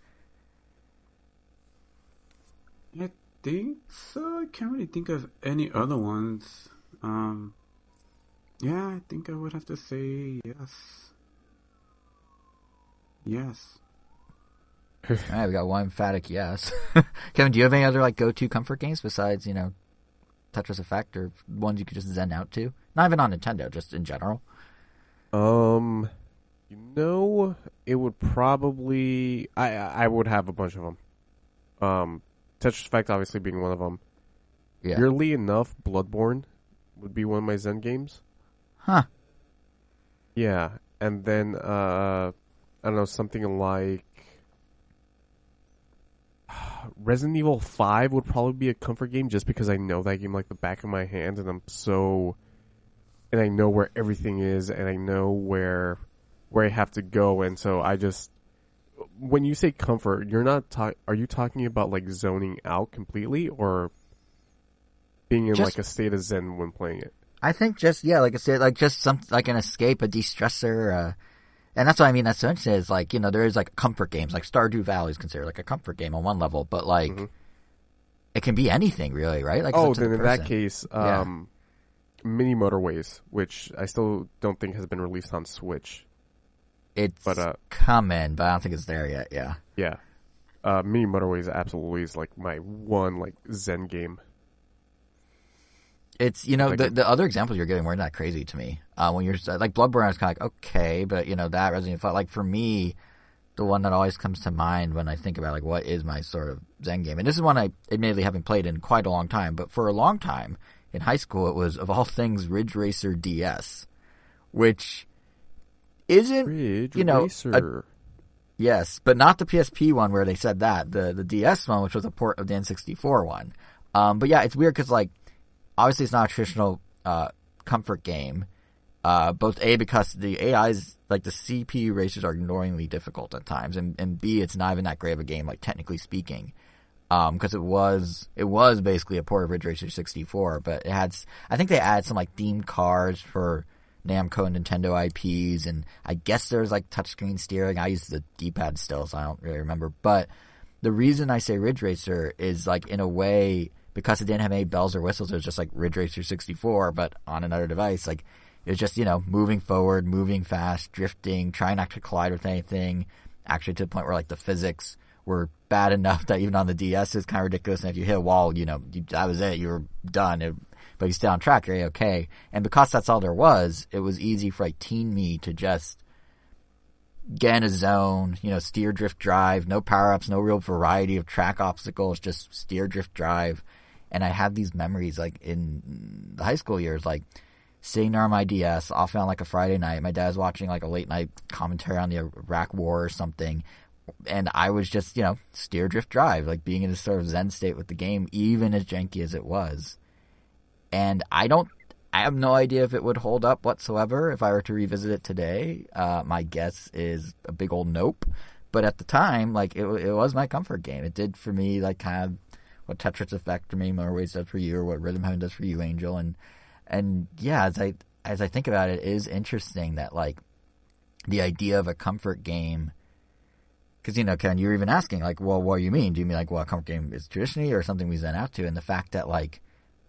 I think so. I can't really think of any other ones. Yeah, I think I would have to say yes. Yes. All right, we got one emphatic yes. Kevin, do you have any other like go-to comfort games besides, Tetris Effect, or ones you could just zen out to? Not even on Nintendo, just in general. It would probably I would have a bunch of them. Tetris Effect obviously being one of them. Yeah. Weirdly enough, Bloodborne would be one of my Zen games. Huh. Yeah, and then I don't know, something like Resident Evil 5 would probably be a comfort game just because I know that game like the back of my hand, and I know where everything is, and I know where I have to go, and so I just... When you say comfort, you're not are you talking about like zoning out completely, or being in like a state of zen when playing it? I think just, yeah, like I said, like just some, like an escape, a de-stressor, and that's what I mean. That's what I'm saying is like, there is like comfort games, like Stardew Valley is considered like a comfort game on one level, but like, it can be anything really, right? Like, oh, then in that case, Mini Motorways, which I still don't think has been released on Switch. It's coming, but I don't think it's there yet, yeah. Yeah. Mini Motorways absolutely is like my one like Zen game. It's, the other examples you're giving weren't that crazy to me. When you're, like, Bloodborne, I was kind of like, okay, but, that Resident Evil, like, for me, the one that always comes to mind when I think about, like, what is my sort of Zen game. And this is one I admittedly haven't played in quite a long time, but for a long time, in high school, it was, of all things, Ridge Racer DS, which isn't, Ridge Racer. Yes, but not the PSP one where they said that. The DS one, which was a port of the N64 one. But yeah, it's weird because, like, obviously, it's not a traditional comfort game. Both A, because the AIs, like the CPU racers, are annoyingly difficult at times, and B, it's not even that great of a game, like technically speaking, because it was basically a port of Ridge Racer 64, but it had, I think they added some like themed cars for Namco and Nintendo IPs, and I guess there's like touchscreen steering. I use the D-pad still, so I don't really remember. But the reason I say Ridge Racer is like in a way, because it didn't have any bells or whistles, it was just like Ridge Racer 64, but on another device. Like, it was just, moving forward, moving fast, drifting, trying not to collide with anything, actually to the point where, like, the physics were bad enough that even on the DS it's kind of ridiculous, and if you hit a wall, that was it, you were done. But you stay on track, you're okay. And because that's all there was, it was easy for, like, teen me to just get in a zone, steer, drift, drive, no power-ups, no real variety of track obstacles, just steer, drift, drive. And I have these memories, like, in the high school years, like, sitting there on my DS, often on, like, a Friday night. My dad's watching, like, a late-night commentary on the Iraq War or something. And I was just, steer, drift, drive, like, being in this sort of zen state with the game, even as janky as it was. And I have no idea if it would hold up whatsoever if I were to revisit it today. My guess is a big old nope. But at the time, like, it was my comfort game. It did for me, like, kind of what Tetris Effect or Many More Ways does for you, or what Rhythm Heaven does for you, Angel. And yeah, as I think about it, it is interesting that, like, the idea of a comfort game, because, Ken, you were even asking, like, well, what do you mean? Do you mean, like, well, a comfort game is traditionally or something we zen out to? And the fact that, like,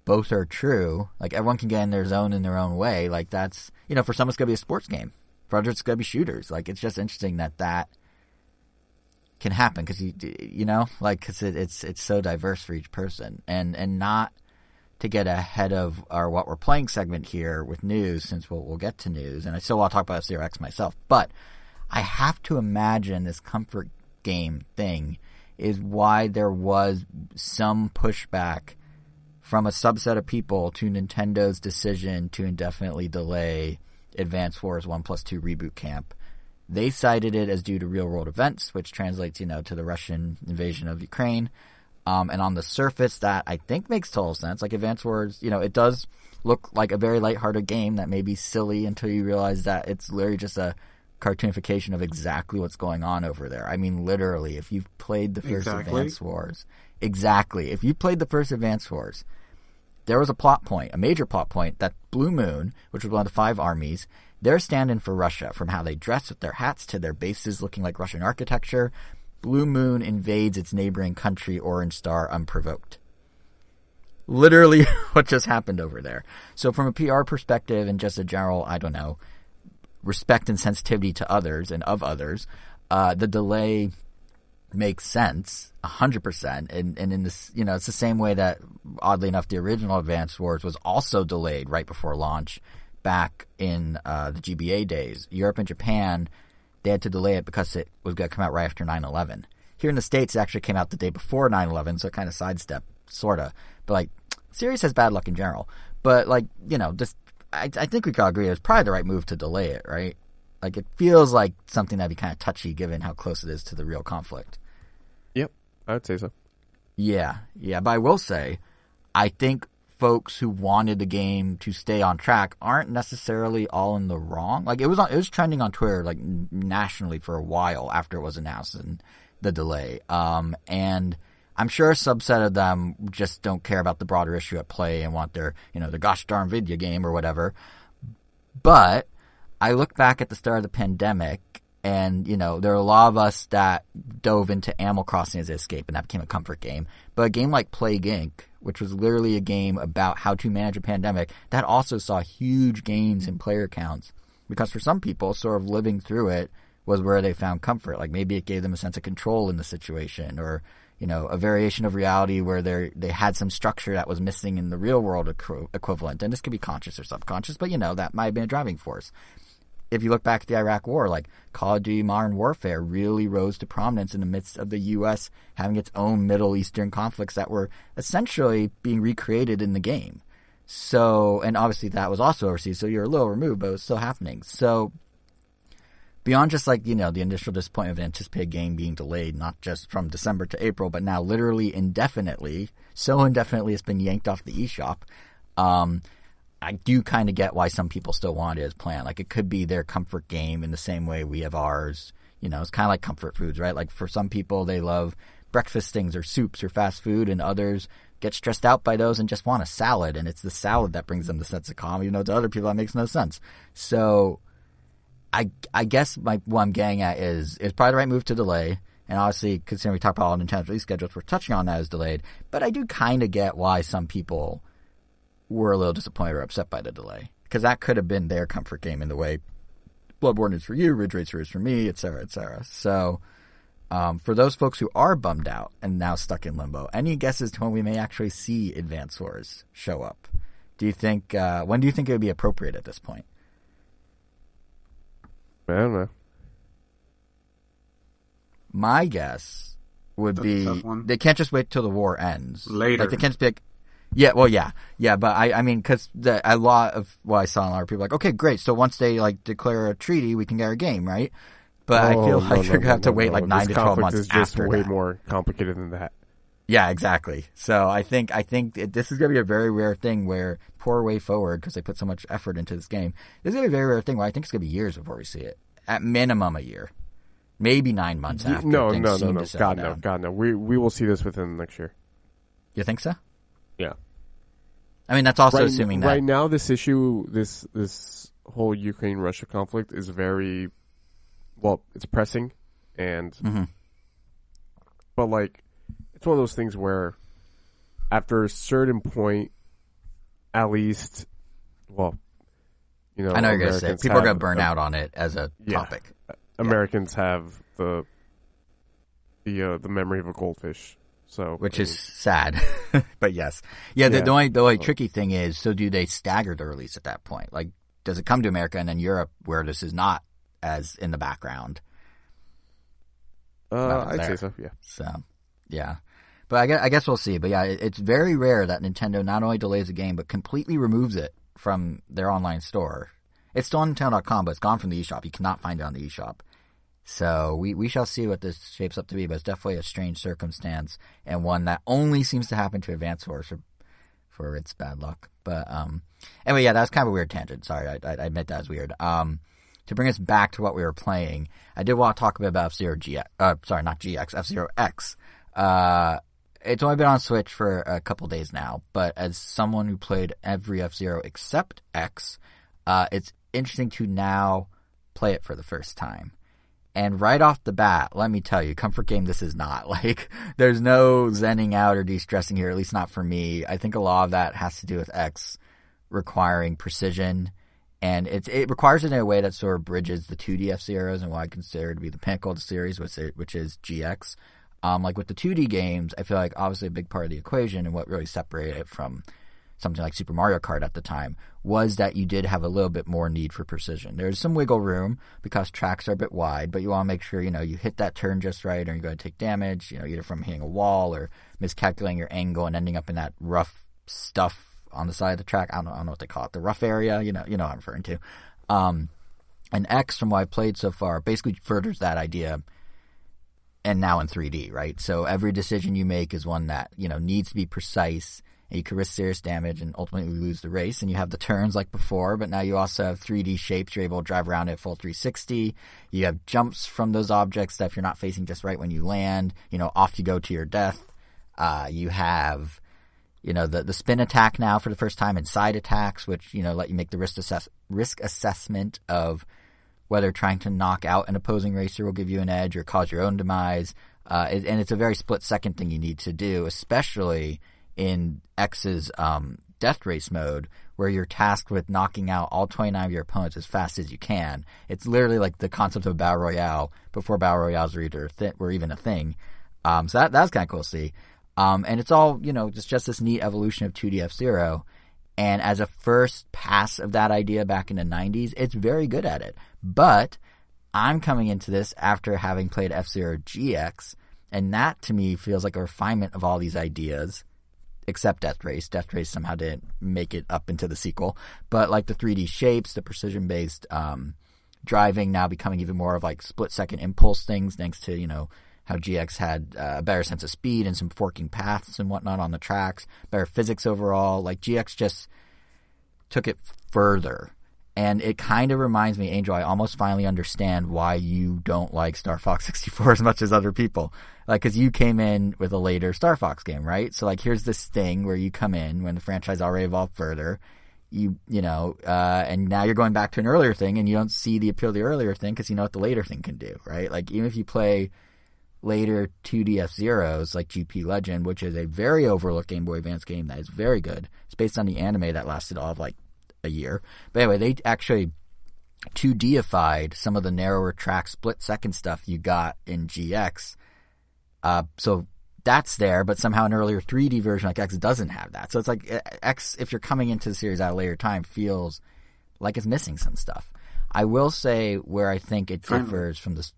both are true, like, everyone can get in their zone in their own way, like, that's, for some it's going to be a sports game. For others it's going to be shooters. Like, it's just interesting that can happen, because because it's so diverse for each person, and not to get ahead of our what we're playing segment here with news, since we'll get to news, and I still want to talk about F-Zero X myself, but I have to imagine this comfort game thing is why there was some pushback from a subset of people to Nintendo's decision to indefinitely delay Advance Wars 1+2 Reboot Camp. They cited it as due to real-world events, which translates, to the Russian invasion of Ukraine. And on the surface, that I think makes total sense. Like, Advance Wars, it does look like a very lighthearted game that may be silly until you realize that it's literally just a cartoonification of exactly what's going on over there. I mean, literally, if you've played the first Advance Wars, if you played the first Advance Wars, there was a major plot point, that Blue Moon, which was one of the 5 armies, they're standing for Russia, from how they dress with their hats to their bases looking like Russian architecture. Blue Moon invades its neighboring country, Orange Star, unprovoked. Literally what just happened over there. So from a PR perspective and just a general, respect and sensitivity to others and of others, the delay makes sense 100%. And in this, it's the same way that, oddly enough, the original Advance Wars was also delayed right before launch back in the GBA days. Europe and Japan, they had to delay it because it was going to come out right after 9/11. Here in the States, it actually came out the day before 9/11, so it kind of sidestepped, sort of. But, like, series has bad luck in general. But, like, just, I think we can all agree it was probably the right move to delay it, right? Like, it feels like something that'd be kind of touchy given how close it is to the real conflict. Yep, I would say so. Yeah, but I will say, I think folks who wanted the game to stay on track aren't necessarily all in the wrong. Like, it was trending on Twitter, like, nationally for a while after it was announced and the delay. And I'm sure a subset of them just don't care about the broader issue at play and want their, their gosh darn video game or whatever. But I look back at the start of the pandemic and, there are a lot of us that dove into Animal Crossing as an escape and that became a comfort game. But a game like Plague Inc., which was literally a game about how to manage a pandemic, that also saw huge gains in player counts. Because for some people, sort of living through it was where they found comfort. Like maybe it gave them a sense of control in the situation or, a variation of reality where they had some structure that was missing in the real world equivalent. And this could be conscious or subconscious, but that might have been a driving force. If you look back at the Iraq War, like Call of Duty Modern Warfare really rose to prominence in the midst of the U.S. having its own Middle Eastern conflicts that were essentially being recreated in the game. So, and obviously that was also overseas, so you're a little removed, but it was still happening. So, beyond just like, the initial disappointment of an anticipated game being delayed, not just from December to April, but now literally indefinitely, so indefinitely it's been yanked off the eShop, I do kind of get why some people still want it as planned. Like it could be their comfort game in the same way we have ours. It's kind of like comfort foods, right? Like for some people, they love breakfast things or soups or fast food, and others get stressed out by those and just want a salad, and it's the salad that brings them the sense of calm, to other people that makes no sense. So I guess what I'm getting at is it's probably the right move to delay. And obviously, considering we talk about all Nintendo's release schedules, we're touching on that as delayed. But I do kind of get why some people were a little disappointed or upset by the delay. Because that could have been their comfort game in the way Bloodborne is for you, Ridge Racer is for me, etc., etc. So, for those folks who are bummed out and now stuck in limbo, any guesses to when we may actually see Advance Wars show up? Do you think, when do you think it would be appropriate at this point? I don't know. My guess would be they can't just wait till the war ends. Later. Like they can't just be like, yeah, but I mean, because a lot of what I saw in a lot of people like, okay, great. So once they like declare a treaty, we can get our game, right? But I feel like they're gonna have to wait like 9 to 12 months after that. This conflict is just way that. more complicated than that. Yeah, exactly. So I think this is going to be a very rare thing where poor way forward because they put so much effort into this game. This is going to be a very rare thing where I think it's going to be years before we see it. At minimum a year. Maybe 9 months after. No. God, no. We will see this within the next year. You think so? Yeah. I mean, that's also assuming that. Right now, this issue, this whole Ukraine-Russia conflict is very, it's pressing. And, but like, it's one of those things where after a certain point, at least, I know you're going to say people are going to burn out on it as a topic. Americans have the memory of a goldfish, which is sad, but yes, The only tricky thing is, so do they stagger the release at that point? Like, does it come to America and then Europe where this is not as in the background? I'd say so. Yeah. So, yeah. But I guess we'll see. But yeah, it's very rare that Nintendo not only delays a game, but completely removes it from their online store. It's still on Nintendo.com, but it's gone from the eShop. You cannot find it on the eShop. So we shall see what this shapes up to be, but it's definitely a strange circumstance and one that only seems to happen to Advance Wars for its bad luck. But anyway, yeah, that was kind of a weird tangent. Sorry, I admit that was weird. To bring us back to what we were playing, I did want to talk a bit about F-Zero GX. Sorry, not GX, F-Zero X. It's only been on Switch for a couple days now, but as someone who played every F-Zero except X, it's interesting to now play it for the first time. And right off the bat, let me tell you, comfort game this is not. Like, there's no zenning out or de-stressing here, at least not for me. I think a lot of that has to do with X requiring precision, and it requires it in a way that sort of bridges the 2D F-Zeros and what I consider to be the pinnacle of the series, which is GX. Like with the 2D games, I feel like obviously a big part of the equation and what really separated it from something like Super Mario Kart at the time was that you did have a little bit more need for precision. There's some wiggle room because tracks are a bit wide, but you want to make sure, you hit that turn just right or you're going to take damage, either from hitting a wall or miscalculating your angle and ending up in that rough stuff on the side of the track. I don't know what they call it. The rough area, you know what I'm referring to. And X, from what I've played so far, basically furthers that idea and now in 3D, right? So every decision you make is one that, needs to be precise. And you could risk serious damage and ultimately lose the race. And you have the turns like before, but now you also have 3D shapes. You're able to drive around at full 360. You have jumps from those objects that if you're not facing just right when you land, off you go to your death. You have, the spin attack now for the first time and side attacks, which, let you make the risk assessment of whether trying to knock out an opposing racer will give you an edge or cause your own demise. And it's a very split-second thing you need to do, especially in X's Death Race mode, where you're tasked with knocking out all 29 of your opponents as fast as you can. It's literally like the concept of Battle Royale before Battle Royales were even a thing. So that's kind of cool to see. And it's all, just this neat evolution of 2D F-Zero. And as a first pass of that idea back in the 90s, it's very good at it. But I'm coming into this after having played F-Zero GX, and that to me feels like a refinement of all these ideas, except Death Race. Death Race somehow didn't make it up into the sequel. But like the 3D shapes, the precision-based driving now becoming even more of like split-second impulse things, thanks to, how GX had a better sense of speed and some forking paths and whatnot on the tracks, better physics overall. Like GX just took it further. And it kind of reminds me, Angel, I almost finally understand why you don't like Star Fox 64 as much as other people. Like, because you came in with a later Star Fox game, right? So, like, here's this thing where you come in when the franchise already evolved further, and now you're going back to an earlier thing, and you don't see the appeal of the earlier thing because you know what the later thing can do, right? Like, even if you play later 2D F-Zeros, like GP Legend, which is a very overlooked Game Boy Advance game that is very good. It's based on the anime that lasted all of, like, a year. But anyway, they actually 2Dified some of the narrower track split-second stuff you got in GX. So that's there, but somehow an earlier 3D version like X doesn't have that. So it's like X, if you're coming into the series at a later time, feels like it's missing some stuff. I will say where I think it differs from the...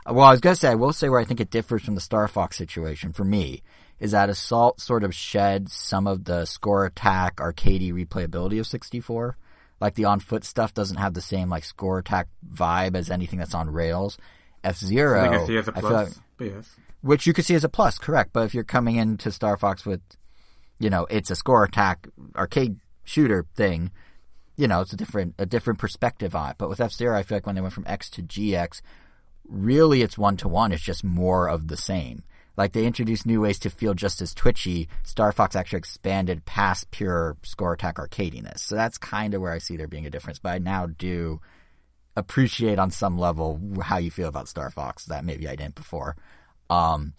Well, I was going to say, I will say where I think it differs from the Star Fox situation for me is that Assault sort of sheds some of the score attack arcadey replayability of 64. Like the on-foot stuff doesn't have the same like score attack vibe as anything that's on rails. F-Zero, I can see as a plus, but yes. Which you could see as a plus, correct. But if you're coming into Star Fox with, it's a score attack arcade shooter thing, it's a different perspective on it. But with F-Zero, I feel like when they went from X to GX, really it's one-to-one. It's just more of the same. Like, they introduced new ways to feel just as twitchy. Star Fox actually expanded past pure score attack arcadiness. So that's kind of where I see there being a difference. But I now do appreciate on some level how you feel about Star Fox that maybe I didn't before. But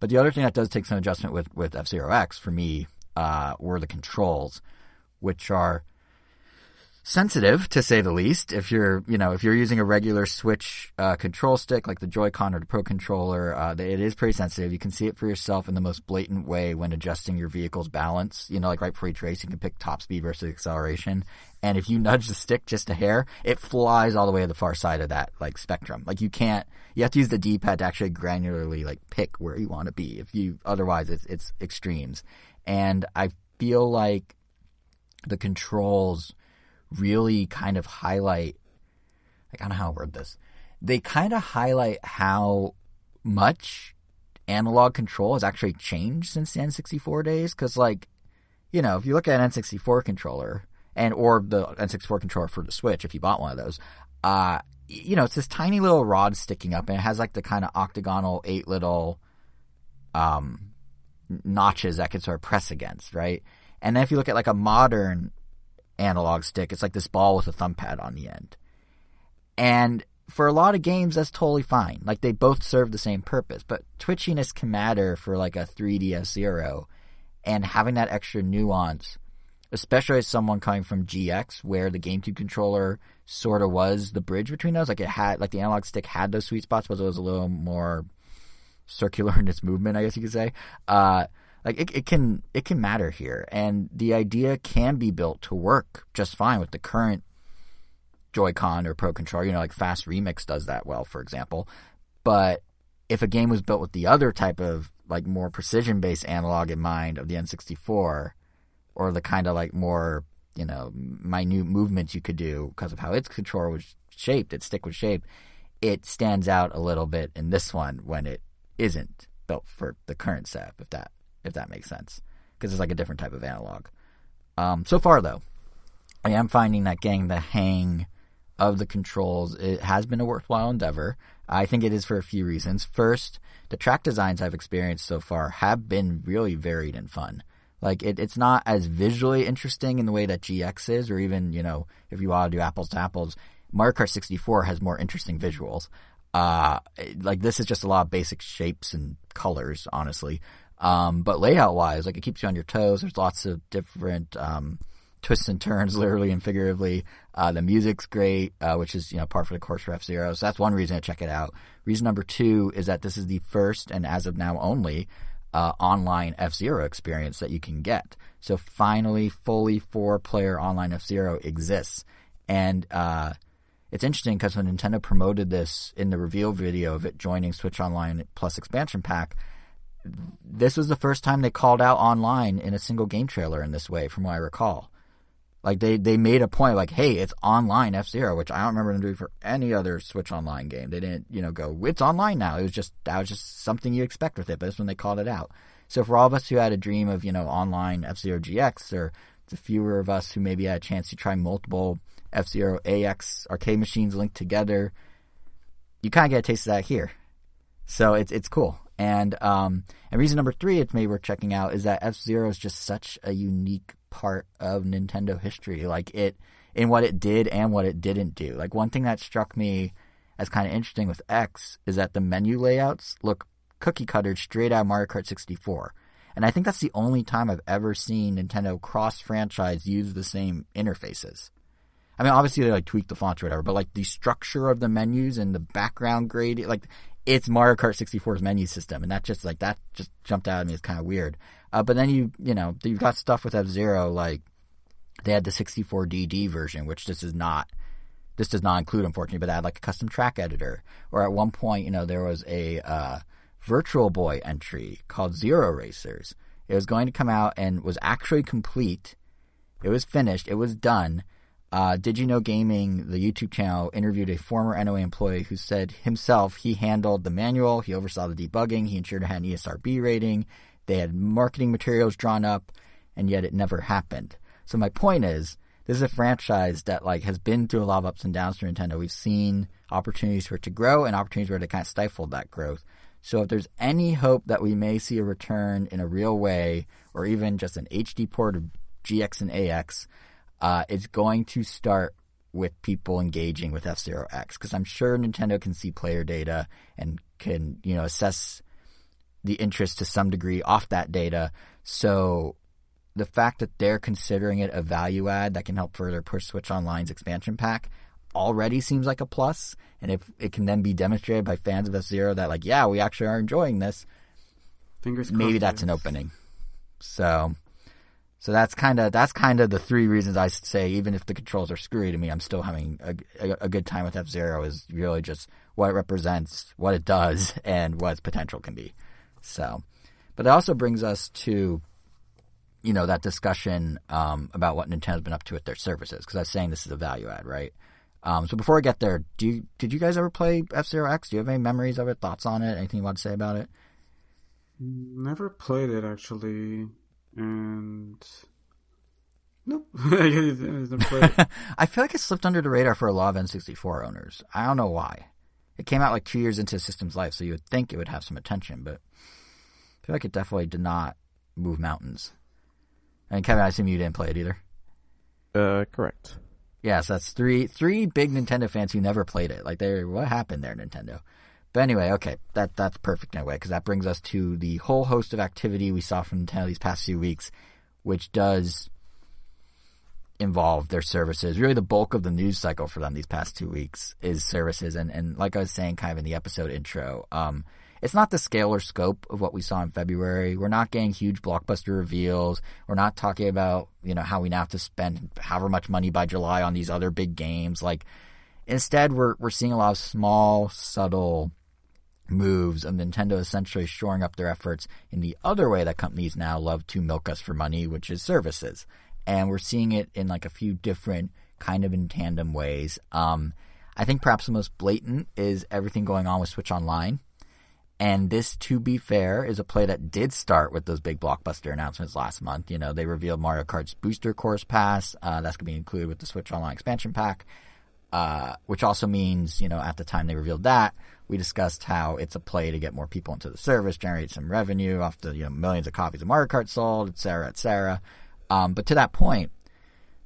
the other thing that does take some adjustment with F-Zero X for me were the controls, which are sensitive, to say the least. If you're using a regular Switch control stick like the Joy-Con or the Pro Controller, it is pretty sensitive. You can see it for yourself in the most blatant way when adjusting your vehicle's balance. Like right before each race, you can pick top speed versus acceleration. And if you nudge the stick just a hair, it flies all the way to the far side of that like spectrum. Like you have to use the D-pad to actually granularly like pick where you want to be. Otherwise it's extremes. And I feel like the controls really kind of highlight, I don't know how to word this. They kind of highlight how much analog control has actually changed since the N64 days. Because, if you look at an N64 controller or the N64 controller for the Switch, if you bought one of those, it's this tiny little rod sticking up, and it has like the kind of octagonal 8 little notches that can sort of press against, right? And then if you look at like a modern analog stick, it's like this ball with a thumb pad on the end. And for a lot of games, that's totally fine. Like, they both serve the same purpose. But twitchiness can matter for like a 3D F-Zero, and having that extra nuance, especially as someone coming from GX, where the GameCube controller sort of was the bridge between those. Like, it had, like, the analog stick had those sweet spots, but it was a little more circular in its movement, I guess you could say. It can matter here, and the idea can be built to work just fine with the current Joy-Con or Pro Controller. Like Fast Remix does that well, for example. But if a game was built with the other type of like more precision-based analog in mind of the N64, or the kind of like more minute movements you could do because of how its controller was shaped, its stick was shaped, it stands out a little bit in this one when it isn't built for the current setup, if that makes sense, because it's like a different type of analog. So far, though, I am finding that getting the hang of the controls, it has been a worthwhile endeavor. I think it is for a few reasons. First, the track designs I've experienced so far have been really varied and fun. Like, it's not as visually interesting in the way that GX is, or even, if you want to do apples to apples, Mario Kart 64 has more interesting visuals. Like, this is just a lot of basic shapes and colors, honestly. But layout-wise, like, it keeps you on your toes. There's lots of different twists and turns, literally and figuratively. The music's great, which is, par for the course for F-Zero. So that's one reason to check it out. Reason number 2 is that this is the first, and as of now only, online F-Zero experience that you can get. So finally, fully 4-player online F-Zero exists. And it's interesting because when Nintendo promoted this in the reveal video of it joining Switch Online Plus Expansion Pack, this was the first time they called out online in a single game trailer in this way, from what I recall. Like, they made a point, like, hey, it's online F-Zero, which I don't remember them doing for any other Switch Online game. They didn't, go, it's online now. That was just something you expect with it, but that's when they called it out. So for all of us who had a dream of, online F-Zero GX, or the fewer of us who maybe had a chance to try multiple F-Zero AX arcade machines linked together, you kind of get a taste of that here. So it's cool. And reason number 3 it's maybe worth checking out is that F-Zero is just such a unique part of Nintendo history, like it in what it did and what it didn't do. Like, one thing that struck me as kind of interesting with X is that the menu layouts look cookie cuttered straight out of Mario Kart 64. And I think that's the only time I've ever seen Nintendo cross-franchise use the same interfaces. I mean, obviously they like tweak the fonts or whatever, but like the structure of the menus and the background grade, like, it's Mario Kart 64's menu system, and that just jumped out at me as kind of weird. But then you've got stuff with F-Zero, like they had the 64DD version, which this does not include, unfortunately, but they had like a custom track editor. Or at one point, there was a Virtual Boy entry called Zero Racers. It was going to come out and was actually complete. It was finished. It was done. Did You Know Gaming, the YouTube channel, interviewed a former NOA employee who said himself he handled the manual, he oversaw the debugging, he ensured it had an ESRB rating, they had marketing materials drawn up, and yet it never happened. So my point is, this is a franchise that has been through a lot of ups and downs for Nintendo. We've seen opportunities for it to grow and opportunities where they kind of stifled that growth. So if there's any hope that we may see a return in a real way, or even just an HD port of GX and AX, it's going to start with people engaging with F-Zero X, because I'm sure Nintendo can see player data and can, assess the interest to some degree off that data. So the fact that they're considering it a value add that can help further push Switch Online's expansion pack already seems like a plus. And if it can then be demonstrated by fans of F-Zero that, yeah, we actually are enjoying this, fingers crossed, maybe that's an opening. So that's kind of the 3 reasons I say, even if the controls are screwy to me, I'm still having a good time with F-Zero, is really just what it represents, what it does, and what its potential can be. So, but it also brings us to, that discussion about what Nintendo's been up to with their services, because I was saying this is a value add, right? So before I get there, did you guys ever play F-Zero X? Do you have any memories of it, thoughts on it, anything you want to say about it? Never played it, actually. And nope. I feel like it slipped under the radar for a lot of N64 owners. I don't know why. It came out 2 years into the system's life, so you would think it would have some attention, but I feel like it definitely did not move mountains. And Kevin, I assume you didn't play it either? Correct. Yeah, so that's three big Nintendo fans who never played it. What happened there, Nintendo? But anyway, okay, that's perfect in a way, because that brings us to the whole host of activity we saw from Nintendo these past few weeks, which does involve their services. Really, the bulk of the news cycle for them these past 2 weeks is services, and like I was saying kind of in the episode intro, it's not the scale or scope of what we saw in February. We're not getting huge blockbuster reveals. We're not talking about, how we now have to spend however much money by July on these other big games. Instead, we're seeing a lot of small, subtle moves of Nintendo essentially shoring up their efforts in the other way that companies now love to milk us for money, which is services. And we're seeing it in a few different kind of in tandem ways. I think perhaps the most blatant is everything going on with Switch Online. And this, to be fair, is a play that did start with those big blockbuster announcements last month. They revealed Mario Kart's Booster Course Pass. That's going to be included with the Switch Online expansion pack. which also means, at the time they revealed that, we discussed how it's a play to get more people into the service, generate some revenue off the, millions of copies of Mario Kart sold, et cetera, et cetera. But to that point,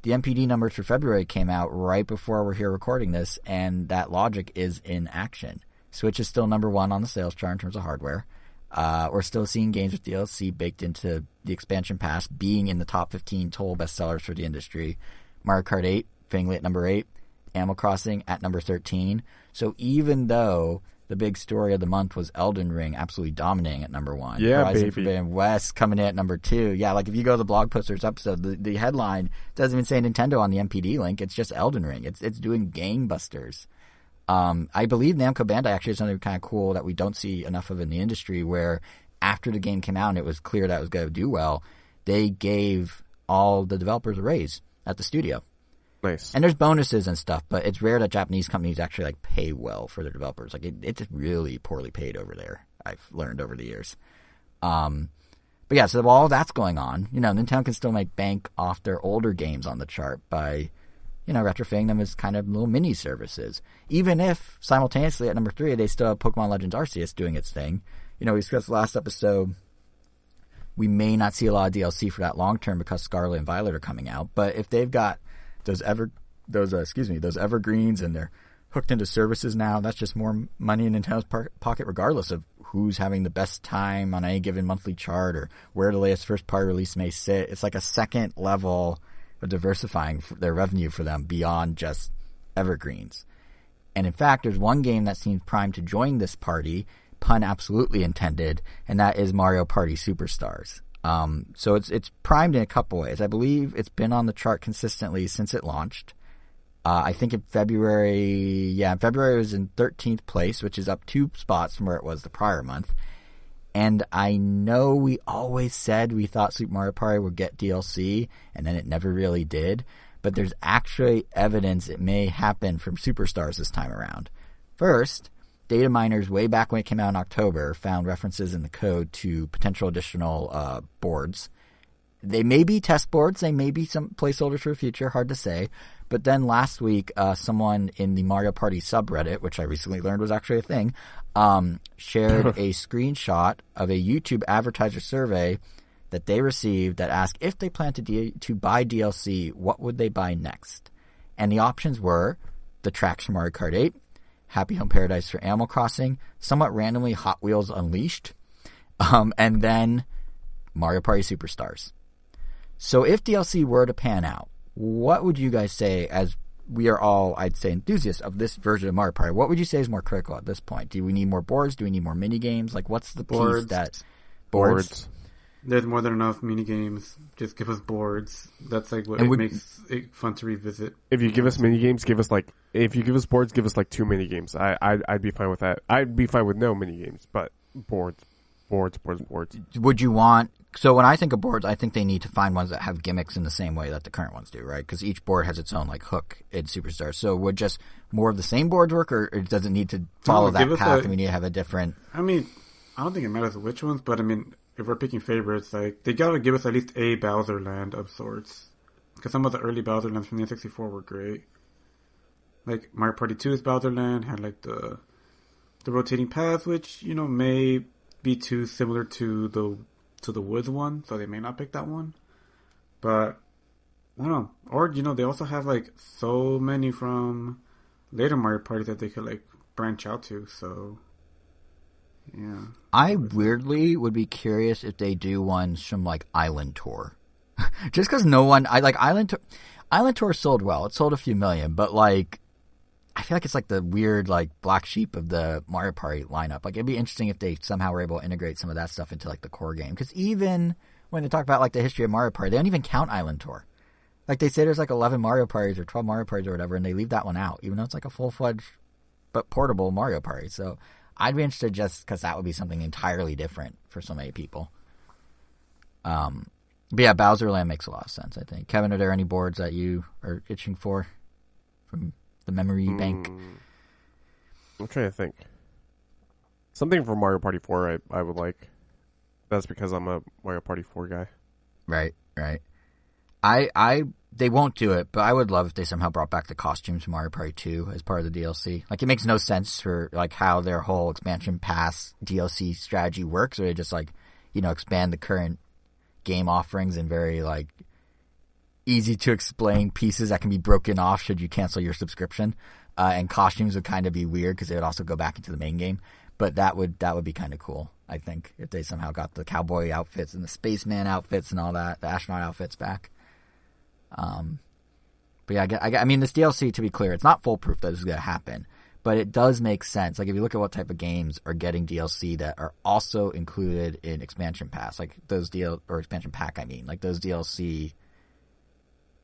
the MPD numbers for February came out right before we're here recording this, and that logic is in action. Switch is still number 1 on the sales chart in terms of hardware. We're still seeing games with DLC baked into the expansion pass being in the top 15 total bestsellers for the industry. Mario Kart 8, Fingley at number 8. Animal Crossing at number 13. So even though the big story of the month was Elden Ring absolutely dominating at number 1. Yeah, Horizon baby. Forbidden West coming in at number 2. Yeah, like if you go to the blog posters episode, the headline doesn't even say Nintendo on the MPD link. It's just Elden Ring. It's doing gangbusters. I believe Namco Bandai actually has something kind of cool that we don't see enough of in the industry, where after the game came out and it was clear that it was going to do well, they gave all the developers a raise at the studio. Nice. And there's bonuses and stuff, but it's rare that Japanese companies actually pay well for their developers. It's really poorly paid over there, I've learned over the years. But yeah, so while all that's going on, Nintendo can still make bank off their older games on the chart by, retrofitting them as kind of little mini services. Even if simultaneously at number 3 they still have Pokemon Legends Arceus doing its thing. We discussed last episode, we may not see a lot of DLC for that long term because Scarlet and Violet are coming out, but if they've got those evergreens and they're hooked into services now, that's just more money in Nintendo's pocket regardless of who's having the best time on any given monthly chart or where the latest first party release may sit. It's like a second level of diversifying their revenue for them beyond just evergreens. And in fact, there's one game that seems primed to join this party, pun absolutely intended, and that is Mario Party Superstars. So it's primed in a couple ways. I believe it's been on the chart consistently since it launched. I think in February it was in 13th place, which is up 2 spots from where it was the prior month. And I know we always said we thought Super Mario Party would get DLC, and then it never really did. But there's actually evidence it may happen from Superstars this time around. First, data miners way back when it came out in October found references in the code to potential additional boards. They may be test boards. They may be some placeholders for the future. Hard to say. But then last week, someone in the Mario Party subreddit, which I recently learned was actually a thing, shared a screenshot of a YouTube advertiser survey that they received that asked if they plan to buy DLC, what would they buy next? And the options were the tracks from Mario Kart 8, Happy Home Paradise for Animal Crossing, somewhat randomly Hot Wheels Unleashed, and then Mario Party Superstars. So if DLC were to pan out, what would you guys say, as we are all, I'd say, enthusiasts of this version of Mario Party, what would you say is more critical at this point? Do we need more boards? Do we need more mini games? What's the piece that... Boards. There's more than enough mini games. Just give us boards. That's what makes it fun to revisit. If you give us mini games, if you give us boards, give us 2 mini games. I'd be fine with that. I'd be fine with no mini games, but boards. Would you want... So when I think of boards, I think they need to find ones that have gimmicks in the same way that the current ones do, right? Because each board has its own hook in Superstar. So would just more of the same boards work, or does it need to follow that path and we need to have a different... I don't think it matters which ones, but if we're picking favorites, they gotta give us at least a Bowser Land of sorts. Because some of the early Bowser Lands from the N64 were great. Mario Party 2's Bowser Land had the rotating paths, which, may be too similar to the Woods one, so they may not pick that one. But I don't know. Or they also have so many from later Mario Party that they could branch out to. So yeah, I weirdly would be curious if they do ones from Island Tour, just because no one Island Tour. Island Tour sold well; it sold a few million, but I feel like it's the weird black sheep of the Mario Party lineup. It'd be interesting if they somehow were able to integrate some of that stuff into the core game. Because even when they talk about the history of Mario Party, they don't even count Island Tour. They say there's 11 Mario Parties or 12 Mario Parties or whatever, and they leave that one out, even though it's a full-fledged but portable Mario Party. So I'd be interested just because that would be something entirely different for so many people. But yeah, Bowser Land makes a lot of sense, I think. Kevin, are there any boards that you are itching for from the memory bank? I'm trying to think. Something for Mario Party 4 I would like. That's because I'm a Mario Party 4 guy. Right. I They won't do it, but I would love if they somehow brought back the costumes from Mario Party 2 as part of the DLC. Like, it makes no sense for, like, how their whole expansion pass DLC strategy works, or they just, like, you know, expand the current game offerings in very, like, easy to explain pieces that can be broken off should you cancel your subscription. And costumes would kind of be weird because they would also go back into the main game. But that would be kind of cool, I think, if they somehow got the cowboy outfits and the spaceman outfits and all that, the astronaut outfits back. But yeah, I mean, this DLC, to be clear, it's not foolproof that this is going to happen, but it does make sense. Like, if you look at what type of games are getting DLC that are also included in expansion pass, like those or expansion pack, I mean, like those DLC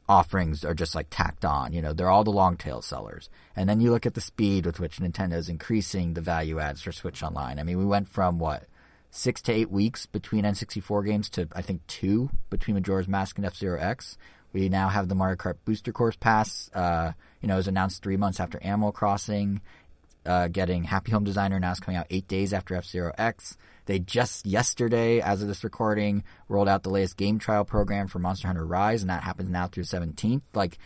offerings are just like tacked on, you know, they're all the long tail sellers. And then you look at the speed with which Nintendo is increasing the value adds for Switch Online. I mean, we went from 6 to 8 weeks between N64 games to, I think, 2 between Majora's Mask and F-Zero X. We now have the Mario Kart Booster Course Pass. You know, it was announced 3 months after Animal Crossing. Getting Happy Home Designer now is coming out 8 days after F-Zero X. They just yesterday, as of this recording, rolled out the latest game trial program for Monster Hunter Rise, and that happens now through 17th. Like,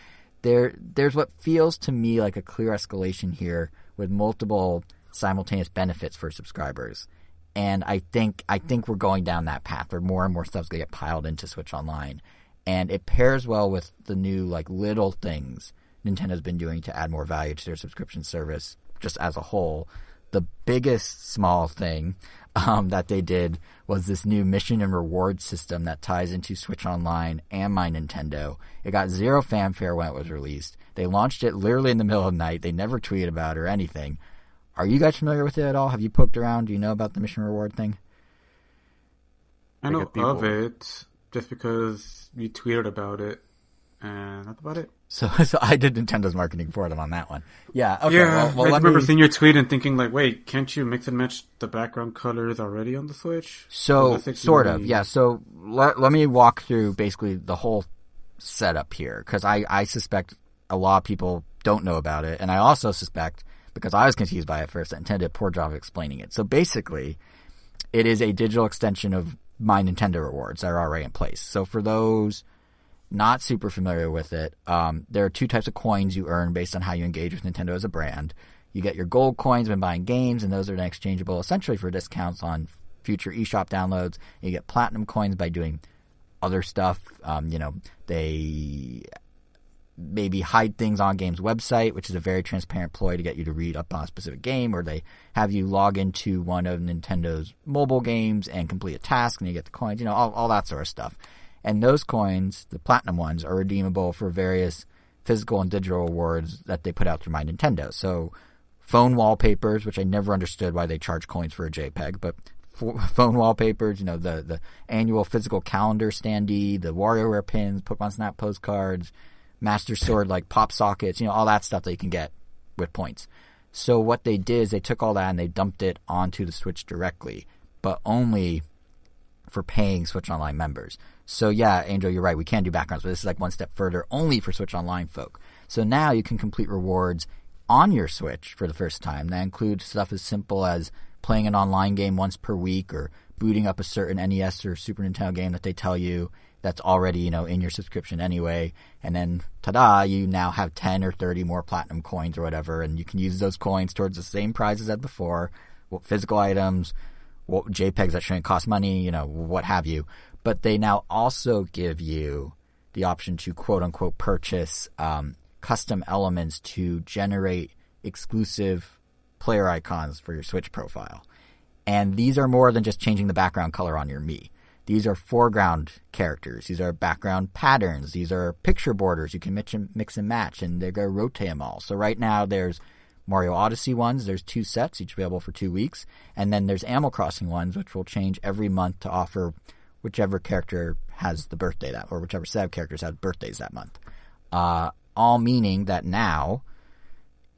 there's what feels to me like a clear escalation here with multiple simultaneous benefits for subscribers. And I think we're going down that path where more and more stuff's going to get piled into Switch Online. And it pairs well with the new, like, little things Nintendo's been doing to add more value to their subscription service just as a whole. The biggest small thing that they did was this new mission and reward system that ties into Switch Online and My Nintendo. It got zero fanfare when it was released. They launched it literally in the middle of the night. They never tweeted about it or anything. Are you guys familiar with it at all? Have you poked around? Do you know about the mission reward thing? I know of it just because you tweeted about it, and that's about it. So I did Nintendo's marketing for them on that one. Yeah, okay. Yeah, well, I remember seeing your tweet and thinking, like, wait, can't you mix and match the background colors already on the Switch? So, sort of, yeah. So let me walk through basically the whole setup here, because I suspect a lot of people don't know about it, and I also suspect, because I was confused by it first, that Nintendo did a poor job of explaining it. So basically, it is a digital extension of My Nintendo rewards that are already in place. So for those not super familiar with it, there are 2 types of coins you earn based on how you engage with Nintendo as a brand. You get your gold coins when buying games, and those are then exchangeable essentially for discounts on future eShop downloads. You get platinum coins by doing other stuff. You know, they maybe hide things on a game's website, which is a very transparent ploy to get you to read up on a specific game, or they have you log into one of Nintendo's mobile games and complete a task, and you get the coins, you know, all that sort of stuff. And those coins, the platinum ones, are redeemable for various physical and digital rewards that they put out through My Nintendo. So phone wallpapers, which I never understood why they charge coins for a JPEG, but phone wallpapers, you know, the annual physical calendar standee, the WarioWare pins, Pokemon Snap postcards, Master Sword, like pop sockets, you know, all that stuff that you can get with points. So what they did is they took all that and they dumped it onto the Switch directly, but only for paying Switch Online members. So yeah, Angel, you're right, we can do backgrounds, but this is like one step further, only for Switch Online folk. So now you can complete rewards on your Switch for the first time. That includes stuff as simple as playing an online game once per week, or booting up a certain NES or Super Nintendo game that they tell you that's already, you know, in your subscription anyway. And then, ta-da, you now have 10 or 30 more platinum coins or whatever, and you can use those coins towards the same prizes as before, physical items, JPEGs that shouldn't cost money, you know, what have you. But they now also give you the option to quote-unquote purchase custom elements to generate exclusive player icons for your Switch profile. And these are more than just changing the background color on your Mii. These are foreground characters. These are background patterns. These are picture borders. You can mix and match, and they're going to rotate them all. So right now there's Mario Odyssey ones. There's 2 sets, each available for 2 weeks. And then there's Animal Crossing ones, which will change every month to offer whichever character has the birthday or whichever set of characters have birthdays that month. All meaning that now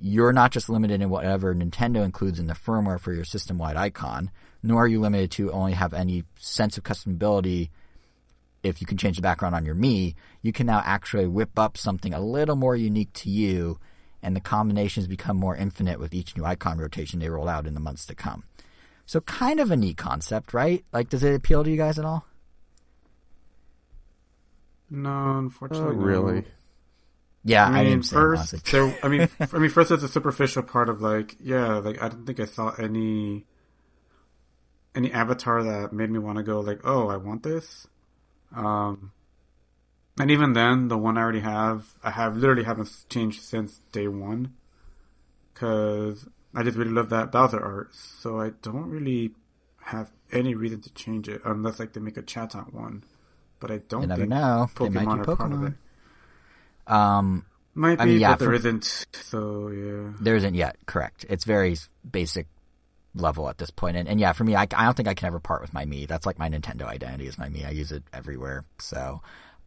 you're not just limited in whatever Nintendo includes in the firmware for your system-wide icon, nor are you limited to only have any sense of customability if you can change the background on your Mii. You can now actually whip up something a little more unique to you, and the combinations become more infinite with each new icon rotation they roll out in the months to come. So kind of a neat concept, right? Like, does it appeal to you guys at all? No, unfortunately, Not really. no. Yeah, I mean, didn't say first, honestly. first it's a superficial part of like, yeah, like I don't think I saw any avatar that made me want to go like, oh, I want this. Um, and even then, the one I already have, literally haven't changed since day one, because I just really love that Bowser art. So I don't really have any reason to change it unless like they make a Chatot one. But I You don't never think know. They might Pokemon do are part of it. Pokemon. Might I be, mean, yeah, but there isn't. So yeah, there isn't yet. Correct. It's very basic level at this point. And yeah, for me, I don't think I can ever part with my Mii. That's like my Nintendo identity is my Mii. I use it everywhere. So,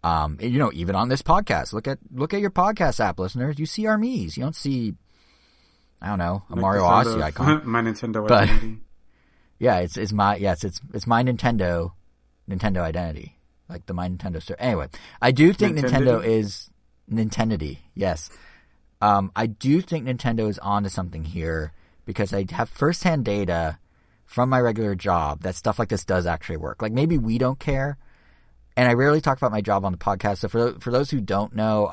even on this podcast, look at your podcast app, listeners. You see our Miis. You don't see, I don't know, a like Mario Odyssey icon. My Nintendo But identity. yeah, it's my Nintendo identity, like the my Nintendo store. Anyway, I do think Nintendo is Nintendity. Yes, I do think Nintendo is onto something here because I have firsthand data from my regular job that stuff like this does actually work. Like maybe we don't care, and I rarely talk about my job on the podcast. So for those who don't know,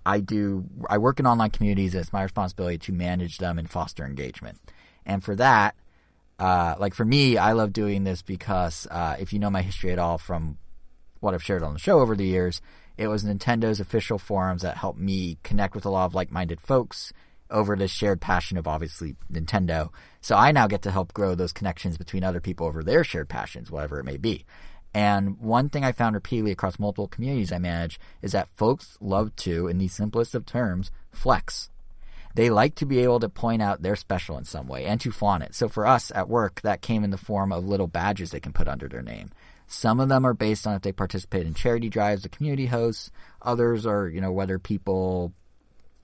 I work in online communities, and it's my responsibility to manage them and foster engagement. And for that, like for me, I love doing this because if you know my history at all from what I've shared on the show over the years, it was Nintendo's official forums that helped me connect with a lot of like-minded folks over this shared passion of obviously Nintendo. So I now get to help grow those connections between other people over their shared passions, whatever it may be. And one thing I found repeatedly across multiple communities I manage is that folks love to, in the simplest of terms, flex. They like to be able to point out they're special in some way and to flaunt it. So for us at work, that came in the form of little badges they can put under their name. Some of them are based on if they participate in charity drives the community hosts. Others are, whether people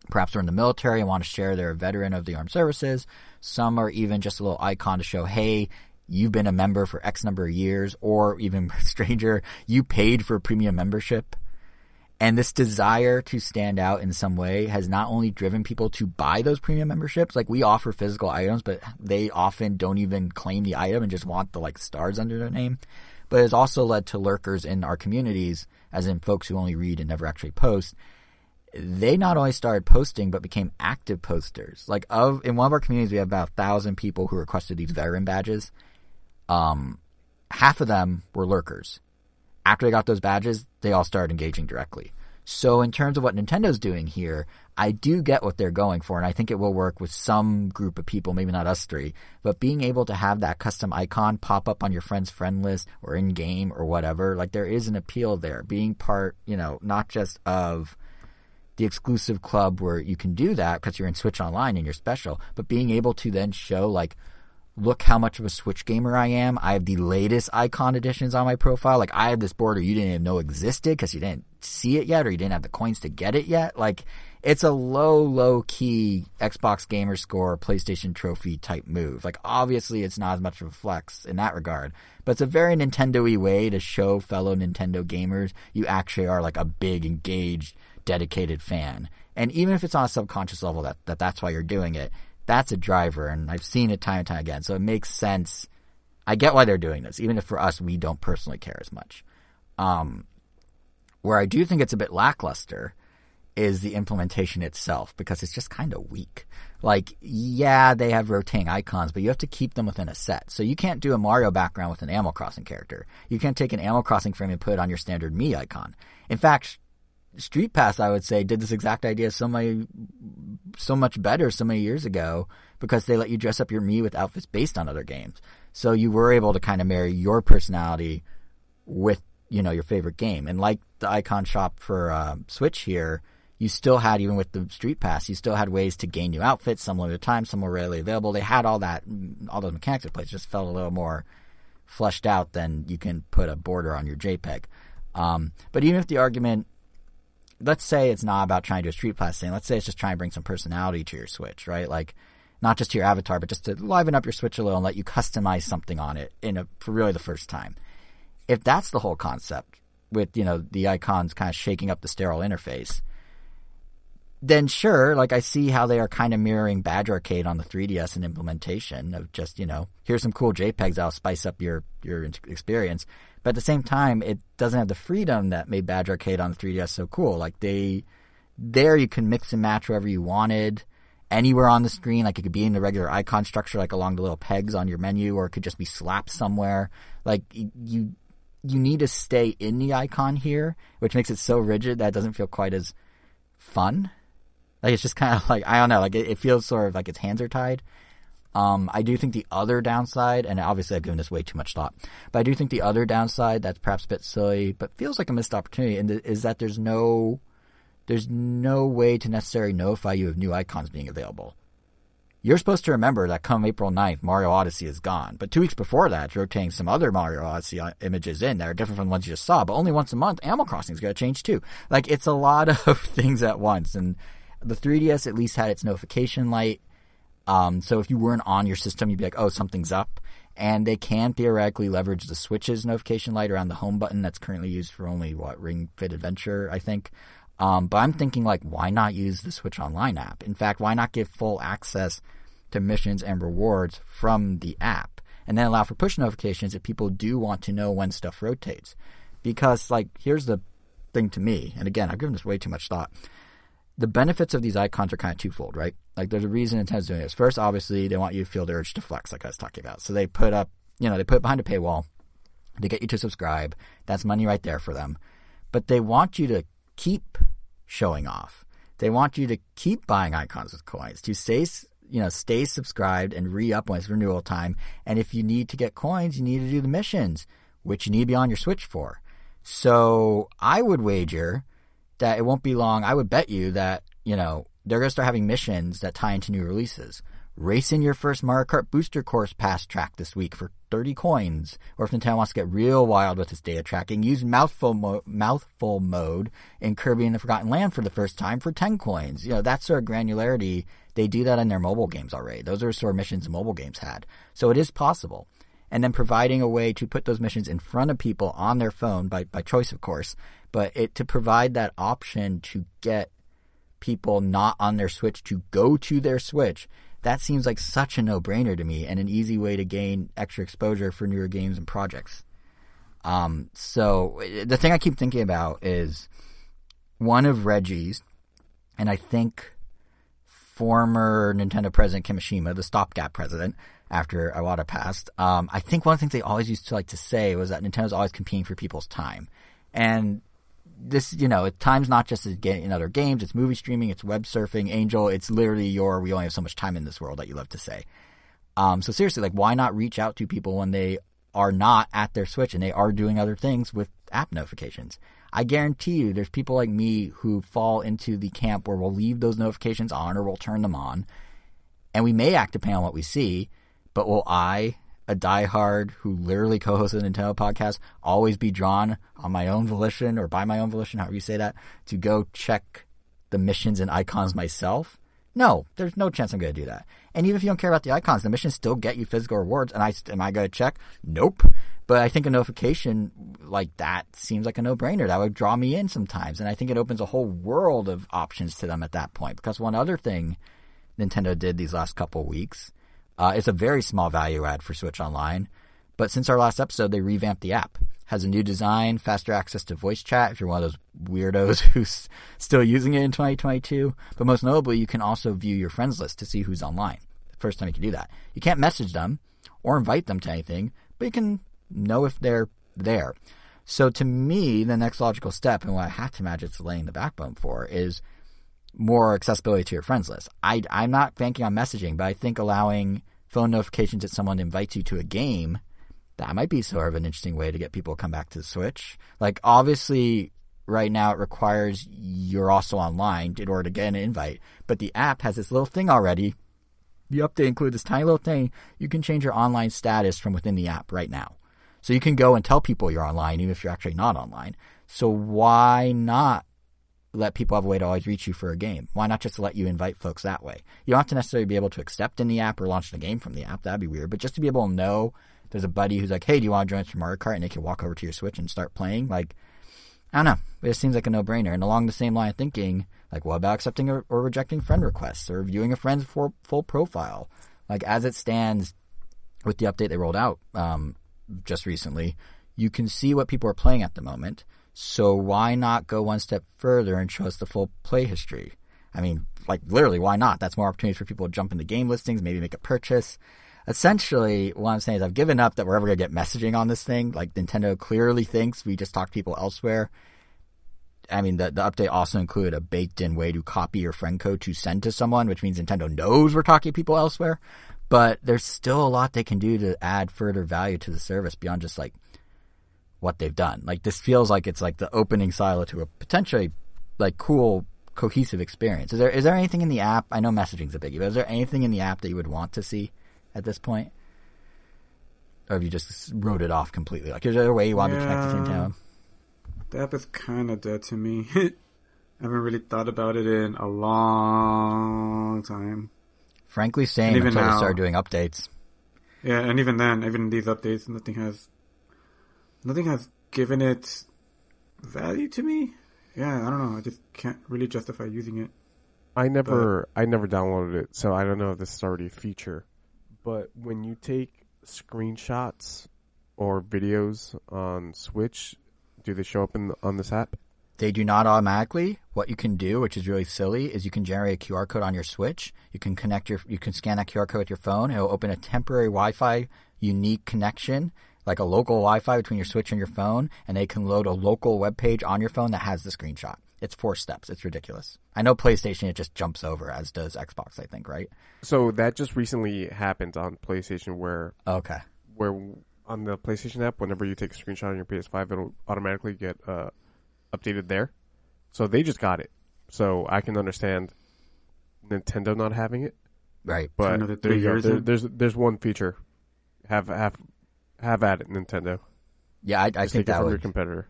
perhaps are in the military and want to share they're a veteran of the armed services. Some are even just a little icon to show, hey, you've been a member for X number of years, or even stranger, you paid for a premium membership. And this desire to stand out in some way has not only driven people to buy those premium memberships, like we offer physical items, but they often don't even claim the item and just want the like stars under their name. But it's also led to lurkers in our communities, as in folks who only read and never actually post. They not only started posting, but became active posters. Like in one of our communities, we have about 1,000 people who requested these veteran badges. Half of them were lurkers. After they got those badges, they all started engaging directly. So in terms of what Nintendo's doing here, I do get what they're going for, and I think it will work with some group of people, maybe not us three, but being able to have that custom icon pop up on your friend's friend list or in-game or whatever, like there is an appeal there. Being part, not just of the exclusive club where you can do that because you're in Switch Online and you're special, but being able to then show like, look how much of a Switch gamer I am. I have the latest icon editions on my profile. Like I have this border you didn't even know existed because you didn't see it yet or you didn't have the coins to get it yet. Like it's a low key Xbox gamer score, PlayStation trophy type move. Like obviously it's not as much of a flex in that regard, but it's a very Nintendo-y way to show fellow Nintendo gamers you actually are like a big, engaged, dedicated fan. And even if it's on a subconscious level that's why you're doing it, that's a driver, and I've seen it time and time again. So it makes sense. I get why they're doing this, even if for us we don't personally care as much. Where I do think it's a bit lackluster is the implementation itself, because it's just kind of weak. Like, yeah, they have rotating icons, but you have to keep them within a set. So you can't do a Mario background with an Animal Crossing character. You can't take an Animal Crossing frame and put it on your standard Mii icon. In fact, Street Pass, I would say, did this exact idea so much better so many years ago because they let you dress up your Mii with outfits based on other games. So you were able to kind of marry your personality with, your favorite game. And like the icon shop for Switch here, you still had, even with the Street Pass, you still had ways to gain new outfits, some limited time, some were rarely available. They had all those mechanics in place, just felt a little more fleshed out than you can put a border on your JPEG. But even if the argument, let's say it's not about trying to do a Street Pass thing. Let's say it's just trying to bring some personality to your Switch, right? Like, not just to your avatar, but just to liven up your Switch a little and let you customize something on it for really the first time. If that's the whole concept, with, the icons kind of shaking up the sterile interface, then sure, like I see how they are kind of mirroring Badge Arcade on the 3DS and implementation of just, here's some cool JPEGs that'll spice up your experience. But at the same time, it doesn't have the freedom that made Badge Arcade on the 3DS so cool. Like they there you can mix and match wherever you wanted, anywhere on the screen. Like, it could be in the regular icon structure, like along the little pegs on your menu, or it could just be slapped somewhere. Like, you need to stay in the icon here, which makes it so rigid that it doesn't feel quite as fun. Like, it's just kind of like, I don't know, like it feels sort of like its hands are tied. I do think the other downside, and obviously I've given this way too much thought, but I do think the other downside that's perhaps a bit silly, but feels like a missed opportunity, is that there's no way to necessarily notify you of new icons being available. You're supposed to remember that come April 9th, Mario Odyssey is gone. But 2 weeks before that, it's rotating some other Mario Odyssey images in that are different from the ones you just saw. But only once a month, Animal Crossing's going to change too. Like, it's a lot of things at once. And the 3DS at least had its notification light. So if you weren't on your system, you'd be like, oh, something's up. And they can theoretically leverage the Switch's notification light around the home button that's currently used for only, Ring Fit Adventure, I think. But I'm thinking, like, why not use the Switch Online app? In fact, why not give full access to missions and rewards from the app? And then allow for push notifications if people do want to know when stuff rotates. Because, like, here's the thing to me, and again, I've given this way too much thought. The benefits of these icons are kind of twofold, right? Like, there's a reason Nintendo's doing this. First, obviously, they want you to feel the urge to flex, like I was talking about. So they put up, they put it behind a paywall. They get you to subscribe. That's money right there for them. But they want you to keep showing off. They want you to keep buying icons with coins, to stay subscribed and re-up when it's renewal time. And if you need to get coins, you need to do the missions, which you need to be on your Switch for. So I would wager that it won't be long. I would bet you that, they're going to start having missions that tie into new releases. Race in your first Mario Kart Booster Course pass track this week for 30 coins. Or if Nintendo wants to get real wild with its data tracking, use mouthful mode in Kirby and the Forgotten Land for the first time for 10 coins. That sort of granularity, they do that in their mobile games already. Those are sort of missions mobile games had. So it is possible. And then providing a way to put those missions in front of people on their phone, by choice of course, but to provide that option to get people not on their Switch to go to their Switch, that seems like such a no-brainer to me and an easy way to gain extra exposure for newer games and projects. So the thing I keep thinking about is one of Reggie's, and I think former Nintendo president Kimishima, the stopgap president after Iwata passed, I think one of the things they always used to like to say was that Nintendo's always competing for people's time. And this, time's not just in other games, it's movie streaming, it's web surfing, Angel, it's literally we only have so much time in this world that you love to say. So seriously, like, why not reach out to people when they are not at their Switch and they are doing other things with app notifications? I guarantee you there's people like me who fall into the camp where we'll leave those notifications on or we'll turn them on, and we may act upon what we see, but will I, a diehard who literally co-hosts a Nintendo podcast, always be drawn on my own volition, or by my own volition, however you say that, to go check the missions and icons myself? No, there's no chance I'm going to do that. And even if you don't care about the icons, the missions still get you physical rewards. And am I going to check? Nope. But I think a notification like that seems like a no-brainer. That would draw me in sometimes. And I think it opens a whole world of options to them at that point. Because one other thing Nintendo did these last couple of weeks, it's a very small value add for Switch Online. But since our last episode, they revamped the app. Has a new design, faster access to voice chat if you're one of those weirdos who's still using it in 2022. But most notably, you can also view your friends list to see who's online. The first time you can do that. You can't message them or invite them to anything, but you can know if they're there. So to me, the next logical step, and what I have to imagine it's laying the backbone for, is more accessibility to your friends list. I'm not banking on messaging, but I think allowing phone notifications that someone invites you to a game, that might be sort of an interesting way to get people to come back to the Switch. Like, obviously, right now it requires you're also online in order to get an invite, but the app has this little thing already. The update includes this tiny little thing. You can change your online status from within the app right now. So you can go and tell people you're online, even if you're actually not online. So why not let people have a way to always reach you for a game? Why not just let you invite folks that way? You don't have to necessarily be able to accept in the app or launch the game from the app. That'd be weird. But just to be able to know there's a buddy who's like, hey, do you want to join us for Mario Kart? And they can walk over to your Switch and start playing. Like, I don't know. It just seems like a no-brainer. And along the same line of thinking, like, what about accepting or rejecting friend requests or viewing a friend's full profile? Like, as it stands with the update they rolled out just recently, you can see what people are playing at the moment. So why not go one step further and show us the full play history? I mean, like, literally, why not? That's more opportunities for people to jump into game listings, maybe make a purchase. Essentially, what I'm saying is I've given up that we're ever going to get messaging on this thing. Like, Nintendo clearly thinks we just talk to people elsewhere. I mean, the update also included a baked-in way to copy your friend code to send to someone, which means Nintendo knows we're talking to people elsewhere. But there's still a lot they can do to add further value to the service beyond just, like, what they've done. Like, this feels like it's like the opening silo to a potentially, like, cool, cohesive experience. Is there anything in the app? I know messaging's a biggie, but is there anything in the app that you would want to see at this point? Or have you just wrote it off completely? Like, is there a way you want to connect to Nintendo? The app is kind of dead to me. I haven't really thought about it in a long time. Frankly, same until they start doing updates. Yeah, and even then, even these updates, nothing has given it value to me. Yeah, I don't know. I just can't really justify using it. I never downloaded it, so I don't know if this is already a feature. But when you take screenshots or videos on Switch, do they show up on this app? They do not automatically. What you can do, which is really silly, is you can generate a QR code on your Switch. You can scan that QR code with your phone. It'll open a temporary Wi-Fi unique connection, like a local Wi-Fi between your Switch and your phone, and they can load a local web page on your phone that has the screenshot. It's 4 steps. It's ridiculous. I know PlayStation, it just jumps over, as does Xbox, I think, right? So that just recently happened on PlayStation where on the PlayStation app, whenever you take a screenshot on your PS5, it'll automatically get updated there. So they just got it. So I can understand Nintendo not having it. Right. But there you go. There's one feature. Have at it, Nintendo. Yeah, I just think take it that from would... your competitor.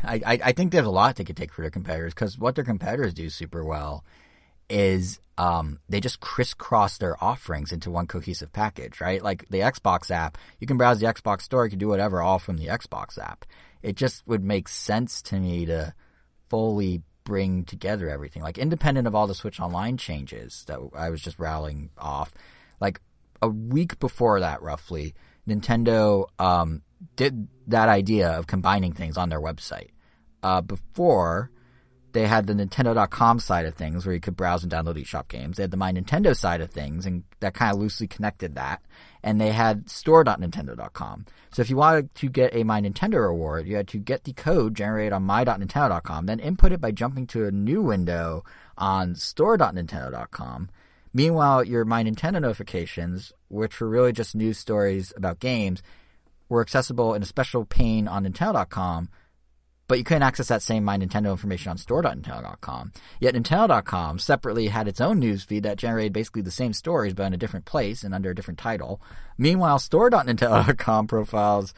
I think there's a lot they could take for their competitors, because what their competitors do super well is they just crisscross their offerings into one cohesive package, right? Like the Xbox app, you can browse the Xbox store, you can do whatever all from the Xbox app. It just would make sense to me to fully bring together everything. Like, independent of all the Switch Online changes that I was just rattling off, like a week before that roughly, Nintendo did that idea of combining things on their website. Before, they had the Nintendo.com side of things where you could browse and download eShop games. They had the My Nintendo side of things, and that kind of loosely connected that. And they had store.nintendo.com. So if you wanted to get a My Nintendo reward, you had to get the code generated on my.nintendo.com, then input it by jumping to a new window on store.nintendo.com. Meanwhile, your My Nintendo notifications, which were really just news stories about games, were accessible in a special pane on Nintendo.com, but you couldn't access that same My Nintendo information on store.nintendo.com. Yet Nintendo.com separately had its own news feed that generated basically the same stories but in a different place and under a different title. Meanwhile, store.nintendo.com profiles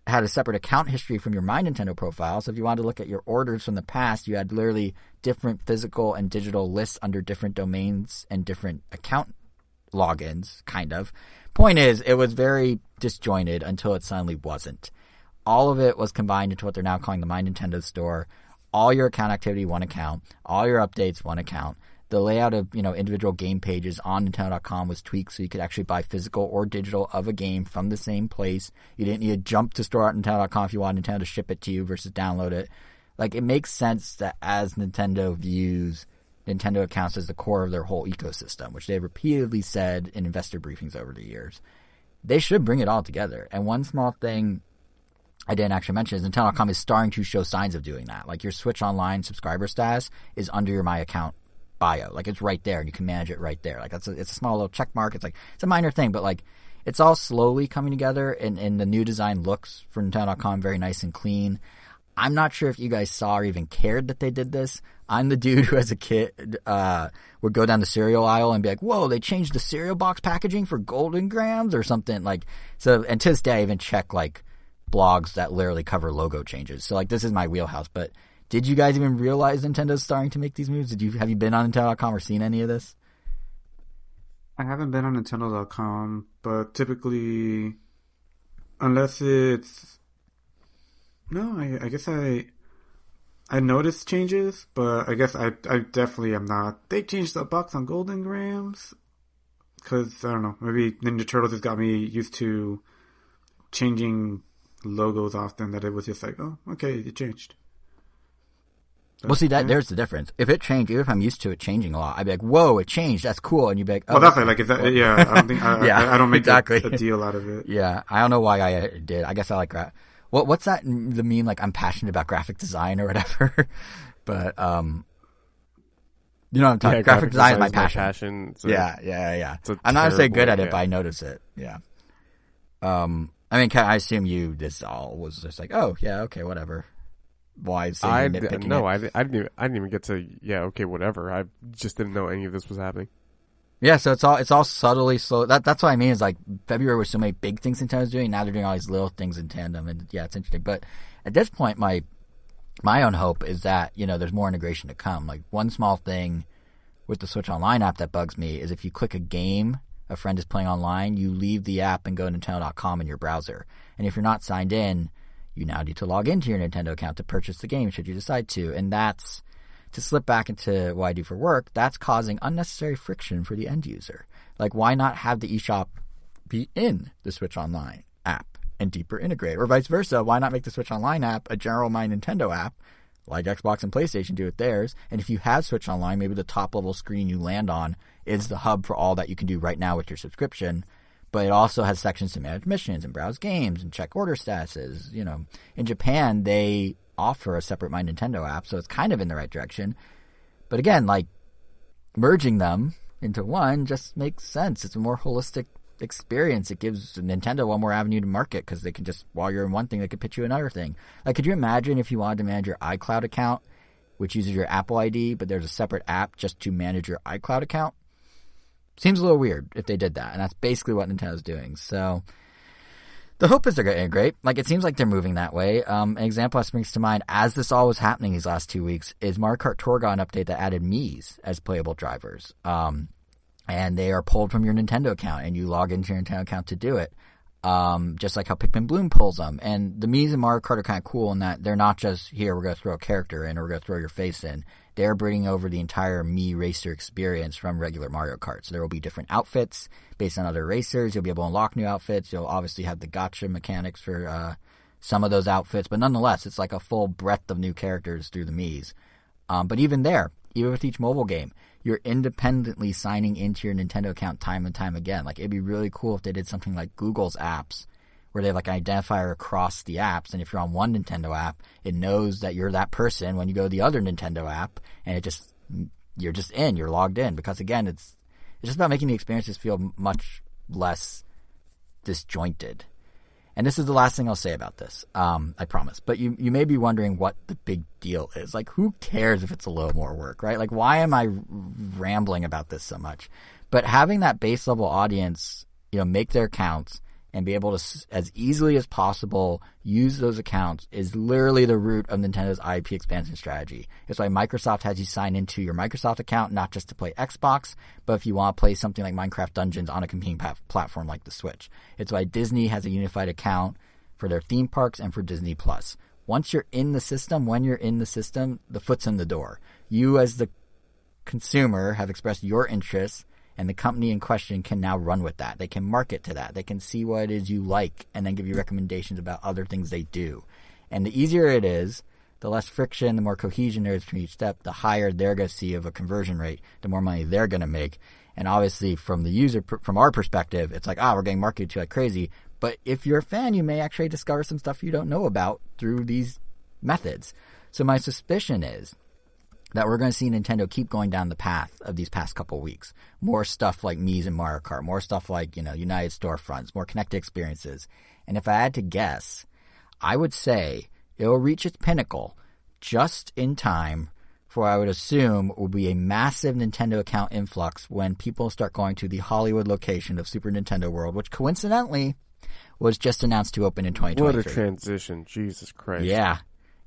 had a separate account history from your My Nintendo profile. So if you wanted to look at your orders from the past, you had literally different physical and digital lists under different domains and different account logins, kind of. Point is, it was very disjointed until it suddenly wasn't. All of it was combined into what they're now calling the My Nintendo Store. All your account activity, one account. All your updates, one account. The layout of, individual game pages on Nintendo.com was tweaked so you could actually buy physical or digital of a game from the same place. You didn't need to jump to store.nintendo.com if you wanted Nintendo to ship it to you versus download it. Like, it makes sense that as Nintendo views Nintendo accounts as the core of their whole ecosystem, which they've repeatedly said in investor briefings over the years, they should bring it all together. And one small thing I didn't actually mention is Nintendo.com is starting to show signs of doing that. Like, your Switch Online subscriber status is under your My Account bio. Like, it's right there, and you can manage it right there. Like, it's a small little check mark. It's a minor thing, but like, it's all slowly coming together, and the new design looks for Nintendo.com very nice and clean. I'm not sure if you guys saw or even cared that they did this. I'm the dude who, as a kid, would go down the cereal aisle and be like, whoa, they changed the cereal box packaging for golden grams or something. Like, so, and to this day, I even check, like, blogs that literally cover logo changes. So, like, this is my wheelhouse. But did you guys even realize Nintendo's starting to make these moves? Have you been on Nintendo.com or seen any of this? I haven't been on Nintendo.com, but typically, unless it's... No, I guess I noticed changes, but I guess I definitely am not. They changed the box on Golden Grams, because, I don't know, maybe Ninja Turtles has got me used to changing logos often that it was just like, oh, okay, it changed. So, Well, see, there's the difference. If it changed, even if I'm used to it changing a lot, I'd be like, whoa, it changed. That's cool. And you'd be like, oh, well, definitely. Like, if that, yeah, I don't think, I don't make exactly. a deal out of it. Yeah, I don't know why I did. I guess I like what's that, the meme, like, I'm passionate about graphic design or whatever? But, you know what I'm talking about? Graphic design is my passion. Yeah. I'm not going to say good at it, but I notice it. Yeah. I mean, I assume this all was just like, oh, yeah, okay, whatever. Why is nitpicking No, it? I didn't even get to, yeah, okay, whatever. I just didn't know any of this was happening. Yeah, so it's all subtly slow. That's what I mean is like February was so many big things Nintendo's doing. Now they're doing all these little things in tandem, and yeah, it's interesting. But at this point, my own hope is that, you know, there's more integration to come. Like, one small thing with the Switch Online app that bugs me is if you click a game a friend is playing online, you leave the app and go to Nintendo.com in your browser. And if you're not signed in, you now need to log into your Nintendo account to purchase the game should you decide to. And that's, to slip back into what I do for work, that's causing unnecessary friction for the end user. Like, why not have the eShop be in the Switch Online app and deeper integrate? Or vice versa, why not make the Switch Online app a general My Nintendo app, like Xbox and PlayStation do with theirs? And if you have Switch Online, maybe the top level screen you land on is the hub for all that you can do right now with your subscription. But it also has sections to manage missions and browse games and check order statuses. You know, in Japan, they offer a separate My Nintendo app, so it's kind of in the right direction. But again, like, merging them into one just makes sense. It's a more holistic experience. It gives Nintendo one more avenue to market because they can just, while you're in one thing, they could pitch you another thing. Like, could you imagine if you wanted to manage your iCloud account, which uses your Apple ID, but there's a separate app just to manage your iCloud account? Seems a little weird if they did that, and that's basically what Nintendo's doing. So the hope is they're going to integrate. Like, it seems like they're moving that way. An example that springs to mind as this all was happening these last 2 weeks is Mario Kart Tour got an update that added Miis as playable drivers. And they are pulled from your Nintendo account, and you log into your Nintendo account to do it. Just like how Pikmin Bloom pulls them. And the Miis in Mario Kart are kind of cool in that they're not just, here, we're going to throw a character in, or we're going to throw your face in. They're bringing over the entire Mii racer experience from regular Mario Kart. So there will be different outfits based on other racers. You'll be able to unlock new outfits. You'll obviously have the gacha mechanics for some of those outfits. But nonetheless, it's like a full breadth of new characters through the Miis. But even there, even with each mobile game, you're independently signing into your Nintendo account time and time again. Like, it'd be really cool if they did something like Google's apps, where they have like an identifier across the apps, and if you're on one Nintendo app, it knows that you're that person when you go to the other Nintendo app, and you're just in, you're logged in. Because again, it's just about making the experiences feel much less disjointed. And this is the last thing I'll say about this, I promise. But you may be wondering what the big deal is. Like, who cares if it's a little more work, right? Like, why am I rambling about this so much? But having that base level audience, you know, make their accounts and be able to, as easily as possible, use those accounts is literally the root of Nintendo's IP expansion strategy. It's why Microsoft has you sign into your Microsoft account, not just to play Xbox, but if you want to play something like Minecraft Dungeons on a competing platform like the Switch. It's why Disney has a unified account for their theme parks and for Disney+. Once you're in the system, when you're in the system, the foot's in the door. You as the consumer have expressed your interests, and the company in question can now run with that. They can market to that. They can see what it is you like and then give you recommendations about other things they do. And the easier it is, the less friction, the more cohesion there is between each step, the higher they're going to see of a conversion rate, the more money they're going to make. And obviously from the user, from our perspective, it's like, we're getting marketed to like crazy. But if you're a fan, you may actually discover some stuff you don't know about through these methods. So my suspicion is that we're going to see Nintendo keep going down the path of these past couple weeks. More stuff like Mii's and Mario Kart, more stuff like, you know, United Storefronts, more connected experiences. And if I had to guess, I would say it'll reach its pinnacle just in time for what I would assume will be a massive Nintendo account influx when people start going to the Hollywood location of Super Nintendo World, which coincidentally was just announced to open in 2023. What a transition. Jesus Christ.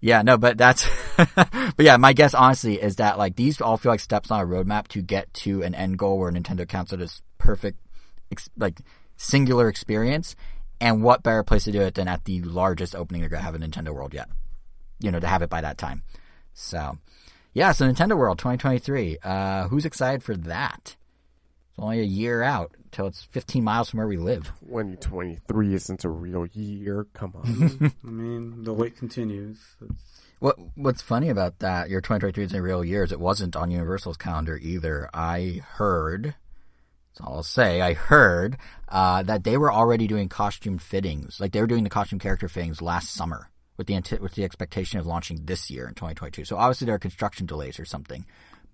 Yeah, no, but that's, but yeah, my guess honestly is that like these all feel like steps on a roadmap to get to an end goal where Nintendo counts it as perfect, like singular experience. And what better place to do it than at the largest opening they're going to have in Nintendo World yet, you know, to have it by that time. So yeah, so Nintendo World 2023, who's excited for that? It's only a year out till it's 15 miles from where we live. 2023 isn't a real year. Come on. I mean, the wait continues. What's funny about that, your 2023 isn't a real year, is it wasn't on Universal's calendar either. I heard that they were already doing costume fittings. Like, they were doing the costume character fittings last summer with the expectation of launching this year in 2022. So obviously there are construction delays or something.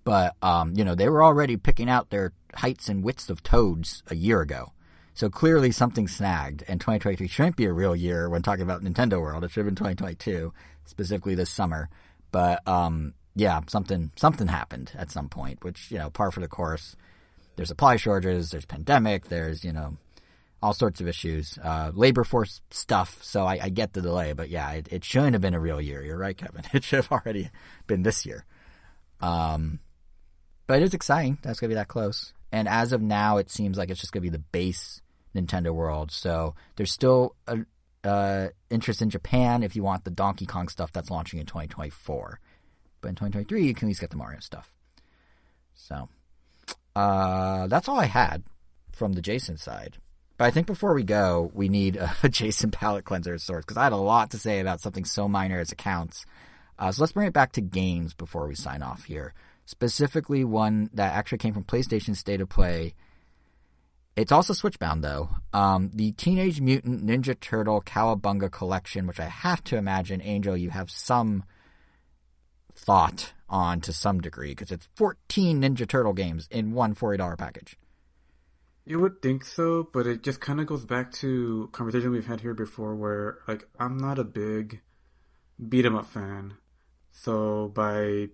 But, they were already picking out their heights and widths of toads a year ago. So clearly something snagged, and 2023 shouldn't be a real year when talking about Nintendo World. It should have been 2022, specifically this summer. But, something happened at some point, which, par for the course. There's supply shortages, there's pandemic, there's, all sorts of issues, labor force stuff. So I get the delay, but yeah, it shouldn't have been a real year. You're right, Kevin. It should have already been this year. But it is exciting. That's going to be that close. And as of now, it seems like it's just going to be the base Nintendo World. So there's still interest in Japan if you want the Donkey Kong stuff that's launching in 2024. But in 2023, you can at least get the Mario stuff. So that's all I had from the Jason side. But I think before we go, we need a Jason palette cleanser of sorts, because I had a lot to say about something so minor as accounts. So let's bring it back to games before we sign off here. Specifically one that actually came from PlayStation State of Play. It's also Switch-bound, though. The Teenage Mutant Ninja Turtle Cowabunga Collection, which I have to imagine, Angel, you have some thought on to some degree, because it's 14 Ninja Turtle games in one $40 package. You would think so, but it just kind of goes back to a conversation we've had here before where, like, I'm not a big beat-em-up fan. So by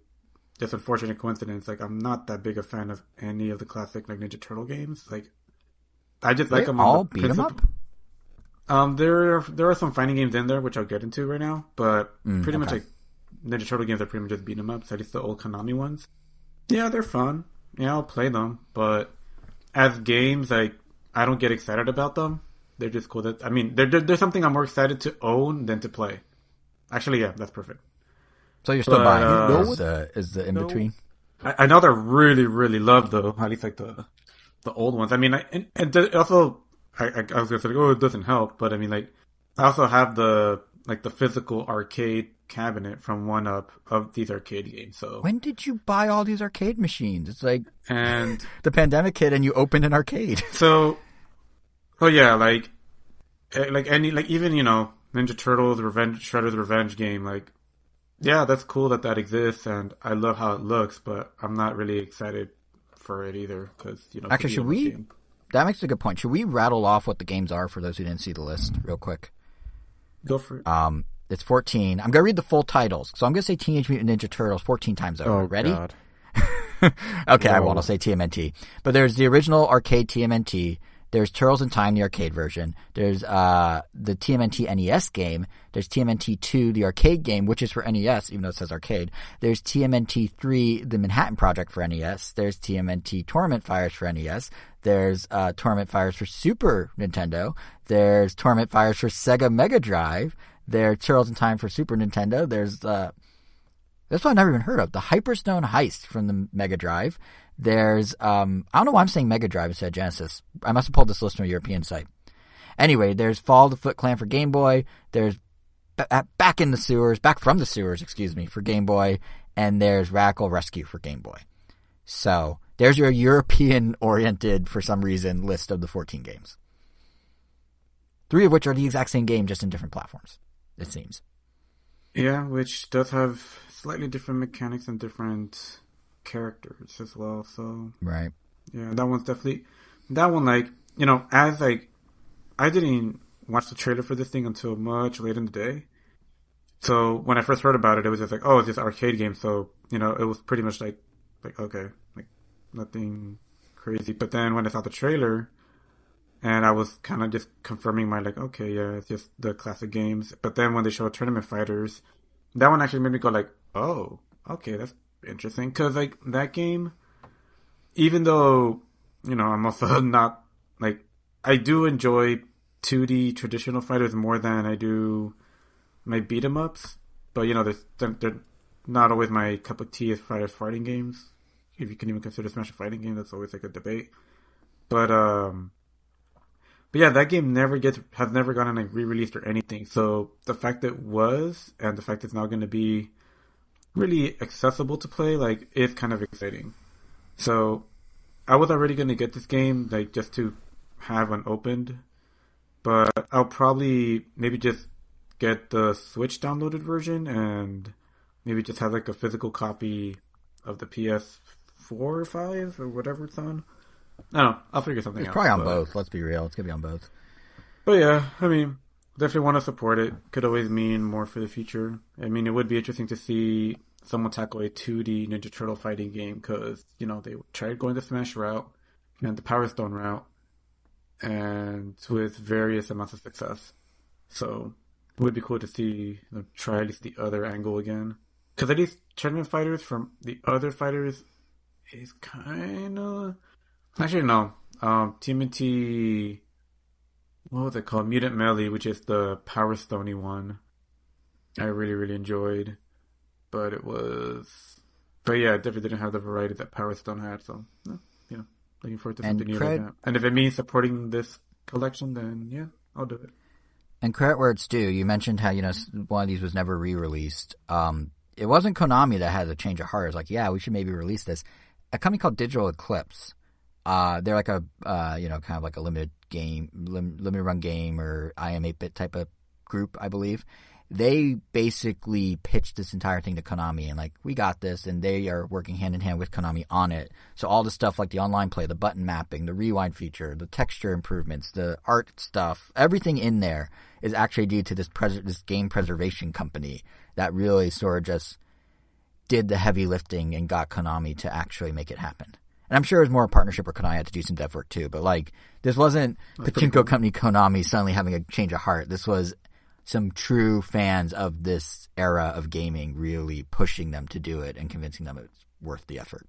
just unfortunate coincidence, like, I'm not that big a fan of any of the classic, like, Ninja Turtle games. Like, I just like them all beat 'em up? There are some fighting games in there, which I'll get into right now, but pretty much, like, Ninja Turtle games are pretty much just beat 'em ups, at least the old Konami ones. Yeah, they're fun. Yeah, I'll play them, but as games, like, I don't get excited about them. They're just cool. There's something I'm more excited to own than to play. Actually, yeah, that's perfect. So you're still buying it? Is the in-between? I know they're really, really loved, though. At least, like, the old ones. I mean, also, I was going to say, it doesn't help. But, I mean, like, I also have the physical arcade cabinet from one up of these arcade games. So when did you buy all these arcade machines? It's like, and the pandemic hit and you opened an arcade. So, yeah, like any, like, even, Ninja Turtles Shredder's Revenge game, like, yeah, that's cool that exists, and I love how it looks, but I'm not really excited for it either, because, actually, that makes a good point. Should we rattle off what the games are for those who didn't see the list real quick? Go for it. It's 14. I'm going to read the full titles. So I'm going to say Teenage Mutant Ninja Turtles 14 times over. Oh, ready? God. Okay, No. I won't. I'll say TMNT. But there's the original arcade TMNT. There's Turtles in Time, the arcade version. There's the TMNT NES game. There's TMNT 2, the arcade game, which is for NES, even though it says arcade. There's TMNT 3, the Manhattan Project for NES. There's TMNT Tournament Fires for NES. There's Tournament Fires for Super Nintendo. There's Tournament Fires for Sega Mega Drive. There's Turtles in Time for Super Nintendo. There's this one I've never even heard of, the Hyperstone Heist from the Mega Drive. There's I don't know why I'm saying Mega Drive instead of Genesis. I must have pulled this list from a European site. Anyway, there's Fall of the Foot Clan for Game Boy. There's Back from the Sewers, for Game Boy. And there's Radical Rescue for Game Boy. So there's your European-oriented, for some reason, list of the 14 games. 3 of which are the exact same game, just in different platforms, it seems. Yeah, which does have slightly different mechanics and different characters as well, so... Right. Yeah, that one's definitely... That one, like, as, like... I didn't watch the trailer for this thing until much late in the day. So, when I first heard about it, it was just like, oh, it's this arcade game, so, it was pretty much like, okay, like, nothing crazy. But then when I saw the trailer... And I was kind of just confirming my, like, okay, yeah, it's just the classic games. But then when they showed Tournament Fighters, that one actually made me go, like, oh, okay, that's interesting. Because, like, that game, even though, I'm also not, like, I do enjoy 2D traditional fighters more than I do my beat-em-ups. But, they're not always my cup of tea as far as fighting games. If you can even consider Smash a fighting game, that's always, like, a debate. But yeah, that game has never gotten like re-released or anything. So the fact that it was, and the fact that it's now going to be really accessible to play, like, is kind of exciting. So I was already going to get this game, like, just to have unopened, but I'll probably maybe just get the Switch downloaded version and maybe just have like a physical copy of the PS4 or 5 or whatever it's on. I don't know. I'll figure something out. It's probably on both. Let's be real. It's going to be on both. But yeah, I mean, definitely want to support it. Could always mean more for the future. I mean, it would be interesting to see someone tackle a 2D Ninja Turtle fighting game because, you know, they tried going the Smash route and the Power Stone route, and with various amounts of success. So it would be cool to see them try at least the other angle again. Because at least tournament fighters from the other fighters is kind of... Actually, no. TMNT... What was it called? Mutant Melee, which is the Power Stone-y one. I really, really enjoyed. But it was... But yeah, it definitely didn't have the variety that Power Stone had, so... You know, looking forward to something new like that. And if it means supporting this collection, then yeah, I'll do it. And credit where it's due. You mentioned how, you know, one of these was never re-released. It wasn't Konami that had a change of heart. It was like, yeah, we should maybe release this. A company called Digital Eclipse. They're like a, you know, kind of like a limited run game or IM 8-bit type of group, I believe. They basically pitched this entire thing to Konami and like, we got this, and they are working hand in hand with Konami on it. So all the stuff like the online play, the button mapping, the rewind feature, the texture improvements, the art stuff, everything in there is actually due to this game preservation company that really sort of just did the heavy lifting and got Konami to actually make it happen. And I'm sure it was more a partnership where Konami had to do some dev work too, but like, this wasn't Pachinko company Konami suddenly having a change of heart. This was some true fans of this era of gaming really pushing them to do it and convincing them it's worth the effort.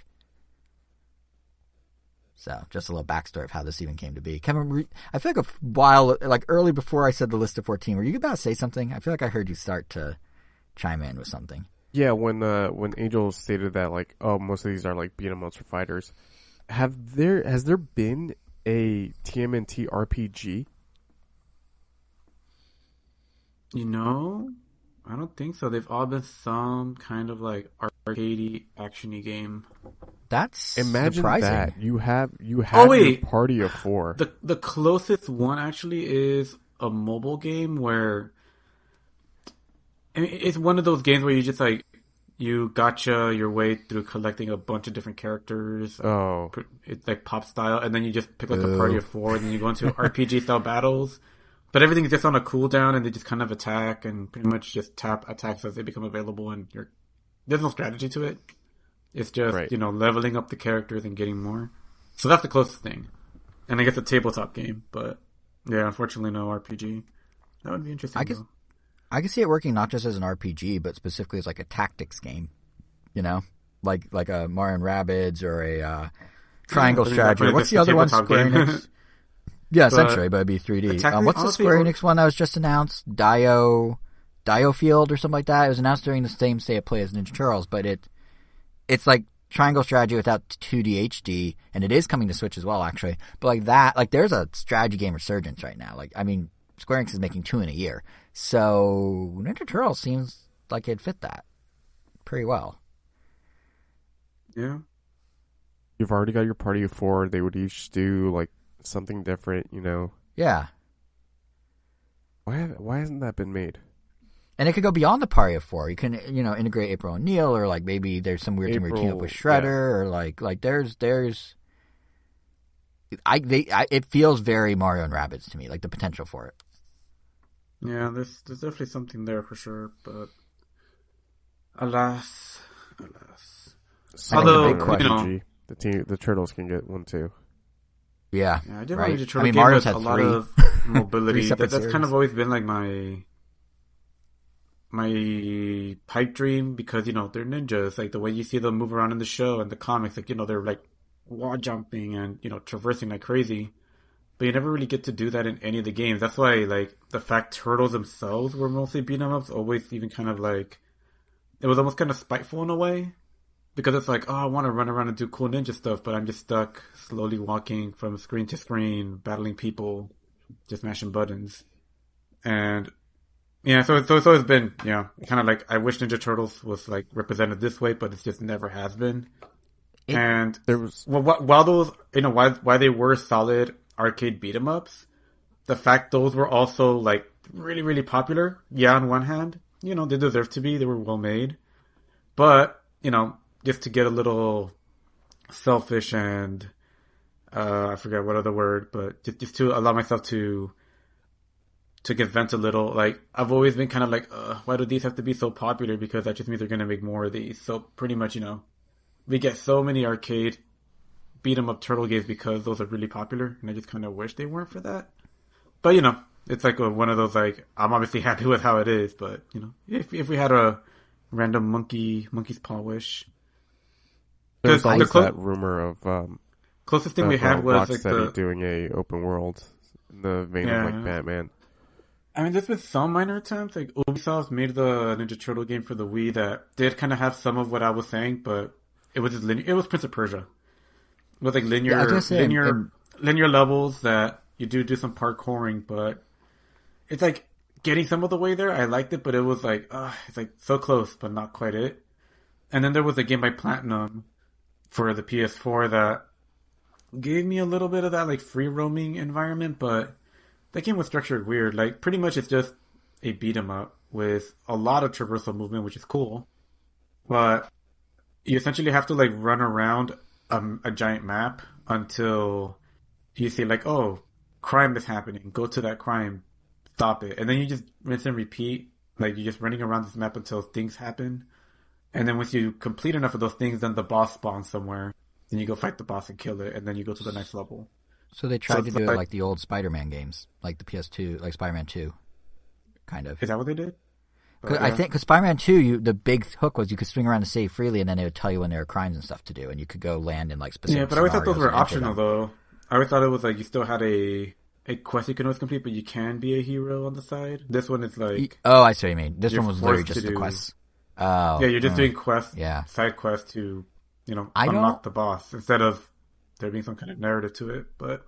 So, just a little backstory of how this even came to be. Kevin, I feel like a while, like early before I said the list of 14, were you about to say something? I feel like I heard you start to chime in with something. Yeah, when Angel stated that, like, oh, most of these are like beat 'em ups for fighters. Has there been a TMNT RPG? You know, I don't think so. They've all been some kind of like arcadey, actiony game. That's Imagine surprising. that you have your party of 4. The closest one actually is a mobile game where, I mean, it's one of those games where you just like you gotcha your way through collecting a bunch of different characters. Oh, it's like pop style, and then you just pick like a party of 4, and then you go into RPG style battles. But everything's just on a cooldown, and they just kind of attack and pretty much just tap attacks as they become available. And there's no strategy to it. It's just, you know, leveling up the characters and getting more. So that's the closest thing. And I guess a tabletop game, but yeah, unfortunately no RPG. That would be interesting. I can see it working not just as an RPG, but specifically as like a tactics game. You know, like a Mario and Rabbids or a Triangle Strategy. What's the other one? Square Enix. Yeah, essentially, but it'd be 3D. What's the Square Enix one that was just announced? Dio Field or something like that. It was announced during the same State of Play as Ninja Turtles, but it's like Triangle Strategy without 2D HD, and it is coming to Switch as well, actually. But like that, like there's a strategy game resurgence right now. Like, I mean, Square Enix is making 2 in a year, so Ninja Turtles seems like it'd fit that pretty well. Yeah. You've already got your party of 4. They would each do like something different, you know. Yeah. Why hasn't that been made? And it could go beyond the party of 4. You can, you know, integrate April O'Neil, or like maybe there's some weird thing where you team up with Shredder, or like there's it feels very Mario and Rabbids to me, like the potential for it. Yeah, there's definitely something there for sure, but alas. Although, you know, the Turtles can get one too. Yeah, I did right. want to try game Mario's with had a lot 3. of mobility. That's kind of always been like my pipe dream, because, you know, they're ninjas. Like the way you see them move around in the show and the comics, like, you know, they're like wall jumping and, you know, traversing like crazy. But you never really get to do that in any of the games. That's why, like, the fact Turtles themselves were mostly beat 'em ups always even kind of like, it was almost kind of spiteful in a way. because it's like, oh, I want to run around and do cool ninja stuff, but I'm just stuck slowly walking from screen to screen, battling people, just mashing buttons. And yeah, so it's always been, kind of like, I wish Ninja Turtles was like represented this way, but it just never has been. And there was while those, why they were solid arcade beat 'em ups, the fact those were also like really, really popular. Yeah, on one hand, they deserve to be. They were well made, but just to get a little selfish and I forget what other word, but just to allow myself to get vent a little. Like, I've always been kind of like, why do these have to be so popular? Because that just means they're going to make more of these. So pretty much, we get so many arcade beat 'em up turtle games because those are really popular, and I just kind of wish they weren't for that. But it's like one of those, like, I'm obviously happy with how it is, but if we had a random monkey's paw wish, there's always that rumor of closest thing we had was Rocksteady like doing a open world in the vein of like Batman. I mean, there's been some minor attempts. Like, Ubisoft made the Ninja Turtle game for the Wii that did kind of have some of what I was saying, but it was just linear. It was Prince of Persia. It was like linear levels that you do some parkouring, but it's like getting some of the way there. I liked it, but it was like, it's like so close, but not quite it. And then there was a game by Platinum for the PS4 that gave me a little bit of that like free roaming environment, but that game was structured weird. Like, pretty much it's just a beat 'em up with a lot of traversal movement, which is cool. But you essentially have to like run around a giant map until you see like, oh, crime is happening. Go to that crime, stop it, and then you just rinse and repeat. Like, you're just running around this map until things happen. And then once you complete enough of those things, then the boss spawns somewhere. Then you go fight the boss and kill it, and then you go to the next level. So they tried to do it like the old Spider-Man games, like the PS2, like Spider-Man 2, kind of. Is that what they did? I think because Spider-Man 2, the big hook was you could swing around and save freely, and then it would tell you when there were crimes and stuff to do, and you could go land in like specific. Yeah, but I always thought those were optional though. I always thought it was like you still had a quest you can always complete, but you can be a hero on the side. This one is like, oh, I see what you mean. This one was literally just the quest. Oh, yeah, you're just doing quests, yeah, side quests to unlock the boss instead of there being some kind of narrative to it, but.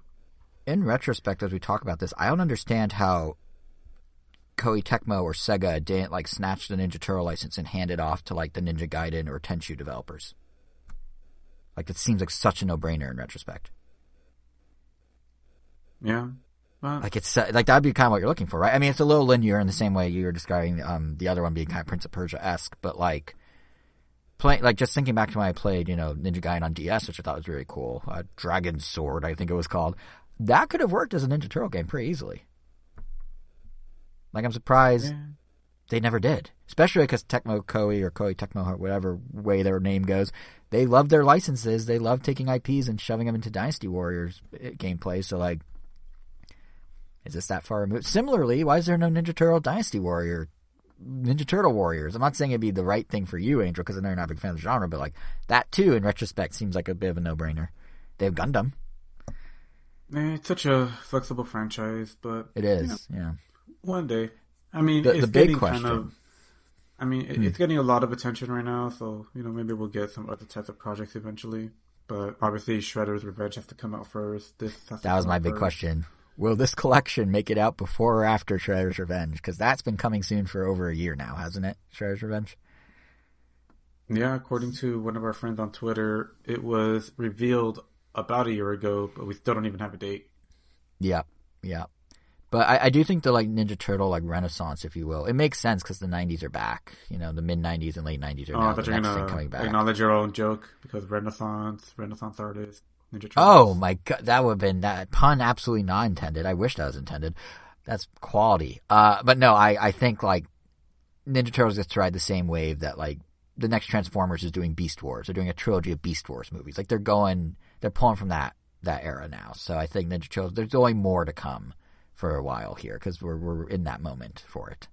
In retrospect, as we talk about this, I don't understand how Koei Tecmo or Sega didn't like snatch the Ninja Turtle license and hand it off to like the Ninja Gaiden or Tenchu developers. Like, it seems like such a no-brainer in retrospect. Yeah. Well, like, it's like that'd be kind of what you're looking for, right? I mean, it's a little linear in the same way you were describing the other one being kind of Prince of Persia-esque, but like just thinking back to when I played, Ninja Gaiden on DS, which I thought was really cool. Dragon Sword, I think it was called. That could have worked as a Ninja Turtle game pretty easily. Like, I'm surprised they never did. Especially because Tecmo Koei or Koei Tecmo, or whatever way their name goes, they love their licenses. They love taking IPs and shoving them into Dynasty Warriors gameplay. So, like, is this that far removed? Similarly, why is there no Ninja Turtle Dynasty Warrior? Ninja Turtle Warriors. I'm not saying it'd be the right thing for you, Angel, because I know you're not a big fan of the genre, but, like, that, too, in retrospect, seems like a bit of a no-brainer. They have Gundam. It's such a flexible franchise, but it is, yeah. One day, I mean, it's the big question. It's getting a lot of attention right now, so maybe we'll get some other types of projects eventually. But obviously, Shredder's Revenge has to come out first. That was my big question. Will this collection make it out before or after Shredder's Revenge? Because that's been coming soon for over a year now, hasn't it? Shredder's Revenge. Yeah, according to one of our friends on Twitter, it was revealed about a year ago, but we still don't even have a date. Yeah. But I do think the like Ninja Turtle like renaissance, if you will, it makes sense because the 90s are back. The mid 90s and late 90s are now the next thing coming back. Acknowledge your own joke because Renaissance artist, Ninja Turtles. Oh my god, that would have been that pun absolutely not intended. I wish that was intended. That's quality. But no, I think like Ninja Turtles gets to ride the same wave that like the next Transformers is doing Beast Wars. They're doing a trilogy of Beast Wars movies. Like they're pulling from that era now. So I think Ninja Turtles, there's only more to come for a while here because we're in that moment for it.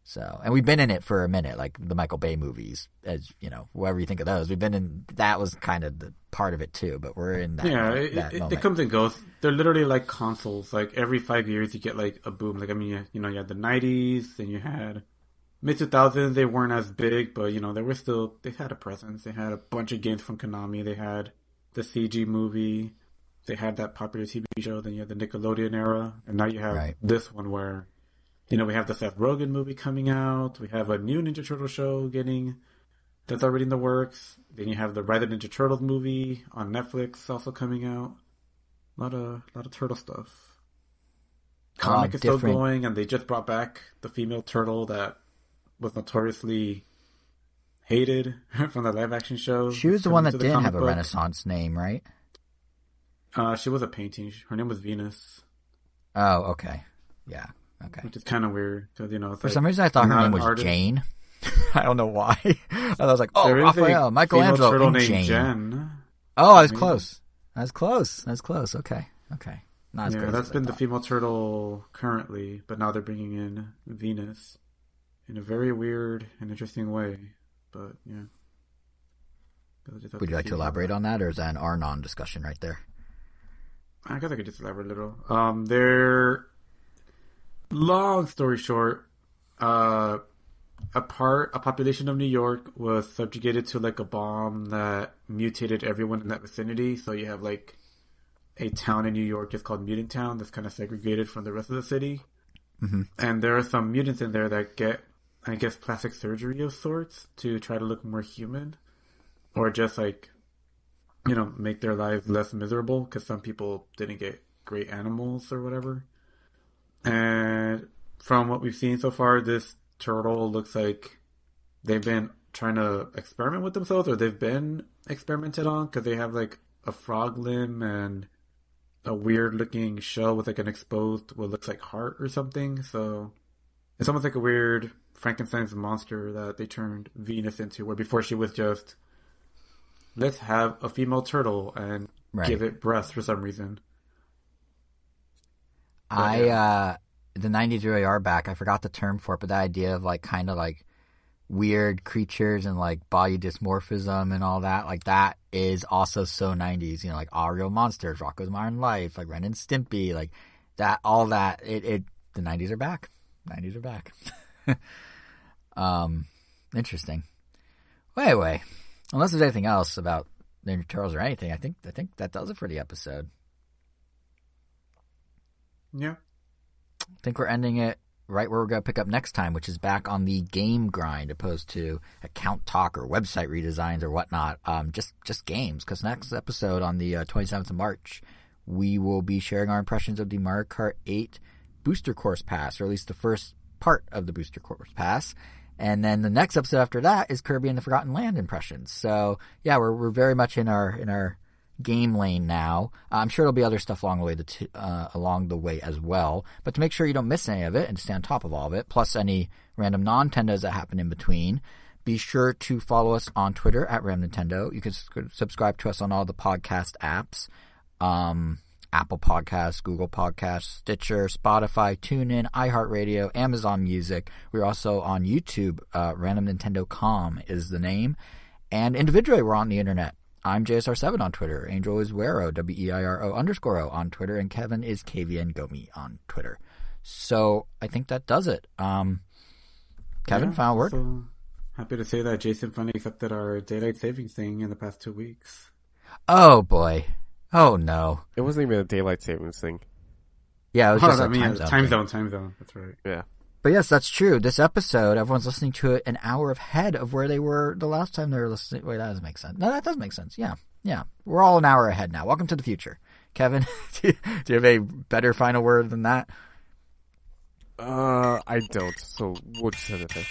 So, and we've been in it for a minute, like the Michael Bay movies, as whoever you think of those. We've been in, that was kind of the part of it too, but we're in that. Yeah, moment. It comes and goes. They're literally like consoles. Like every 5 years you get like a boom. Like, I mean, you had the 90s, then you had mid 2000s they weren't as big, but they had a presence. They had a bunch of games from Konami. They had the CG movie. They had that popular TV show. Then you had the Nickelodeon era, and now you have this one where we have the Seth Rogen movie coming out. We have a new Ninja Turtle show that's already in the works. Then you have the Rise of Ninja Turtles movie on Netflix also coming out. A lot of turtle stuff. Comic is still going, and they just brought back the female turtle that was notoriously hated from the live action shows. She was the one that didn't have a Renaissance name, right? She was a painting. Her name was Venus. Oh, okay. Yeah, okay. Which is kind of weird because for some reason I thought her name was Jane. I don't know why. I was like, oh, Raphael, Michelangelo, turtle and named Jane. Jen. Oh, I was close. I was close. Okay. Not as great. That's been the female turtle currently, but now they're bringing in Venus in a very weird and interesting way. But yeah. Would you like to elaborate on that, or is that an Arnon discussion right there? I guess I could just elaborate a little. They're long story short, a population of New York was subjugated to like a bomb that mutated everyone in that vicinity. So you have like a town in New York just called Mutant Town that's kind of segregated from the rest of the city. Mm-hmm. And there are some mutants in there that get, I guess, plastic surgery of sorts to try to look more human, or just like, make their lives less miserable because some people didn't get great animals or whatever. And from what we've seen so far, this turtle looks like they've been trying to experiment with themselves, or they've been experimented on, because they have like a frog limb and a weird looking shell with like an exposed what looks like heart or something. So it's almost like a weird Frankenstein's monster that they turned Venus into, where before she was just, let's have a female turtle and give it breasts for some reason. The 90s really are back. I forgot the term for it, but that idea of like kind of like weird creatures and like body dysmorphism and all that, like that is also so 90s, like All Real Monsters, Rocko's Modern Life, like Ren and Stimpy, like that, all that, the 90s are back. 90s are back. Interesting. Well, anyway, unless there's anything else about Ninja Turtles or anything, I think that does it for the episode. Yeah. I think we're ending it right where we're going to pick up next time, which is back on the game grind, opposed to account talk or website redesigns or whatnot. Just games, because next episode on the 27th of March, we will be sharing our impressions of the Mario Kart 8 Booster Course Pass, or at least the first part of the Booster Course Pass. And then the next episode after that is Kirby and the Forgotten Land impressions. So yeah, we're very much in our game lane now. I'm sure there'll be other stuff along the way as well. But to make sure you don't miss any of it and to stay on top of all of it, plus any random non-Nintendos that happen in between, be sure to follow us on Twitter at Ram Nintendo. You can subscribe to us on all the podcast apps. Apple Podcasts, Google Podcasts, Stitcher, Spotify, TuneIn, iHeartRadio, Amazon Music. We're also on YouTube. RandomNintendo.com is the name. And individually, we're on the internet. I'm JSR7 on Twitter. Angel is Weiro, WEIRO_O on Twitter. And Kevin is KVN Gomi on Twitter. So I think that does it. Kevin, final word? So happy to say that Jason finally accepted our daylight savings thing in the past 2 weeks. Oh, boy. Oh, no. It wasn't even a daylight savings thing. Yeah, it was just a time zone. That's right. Yeah. But yes, that's true. This episode, everyone's listening to it an hour ahead of where they were the last time they were listening. Wait, that doesn't make sense. No, that does make sense. Yeah. We're all an hour ahead now. Welcome to the future. Kevin, do you have a better final word than that? I don't, so we'll just end it there.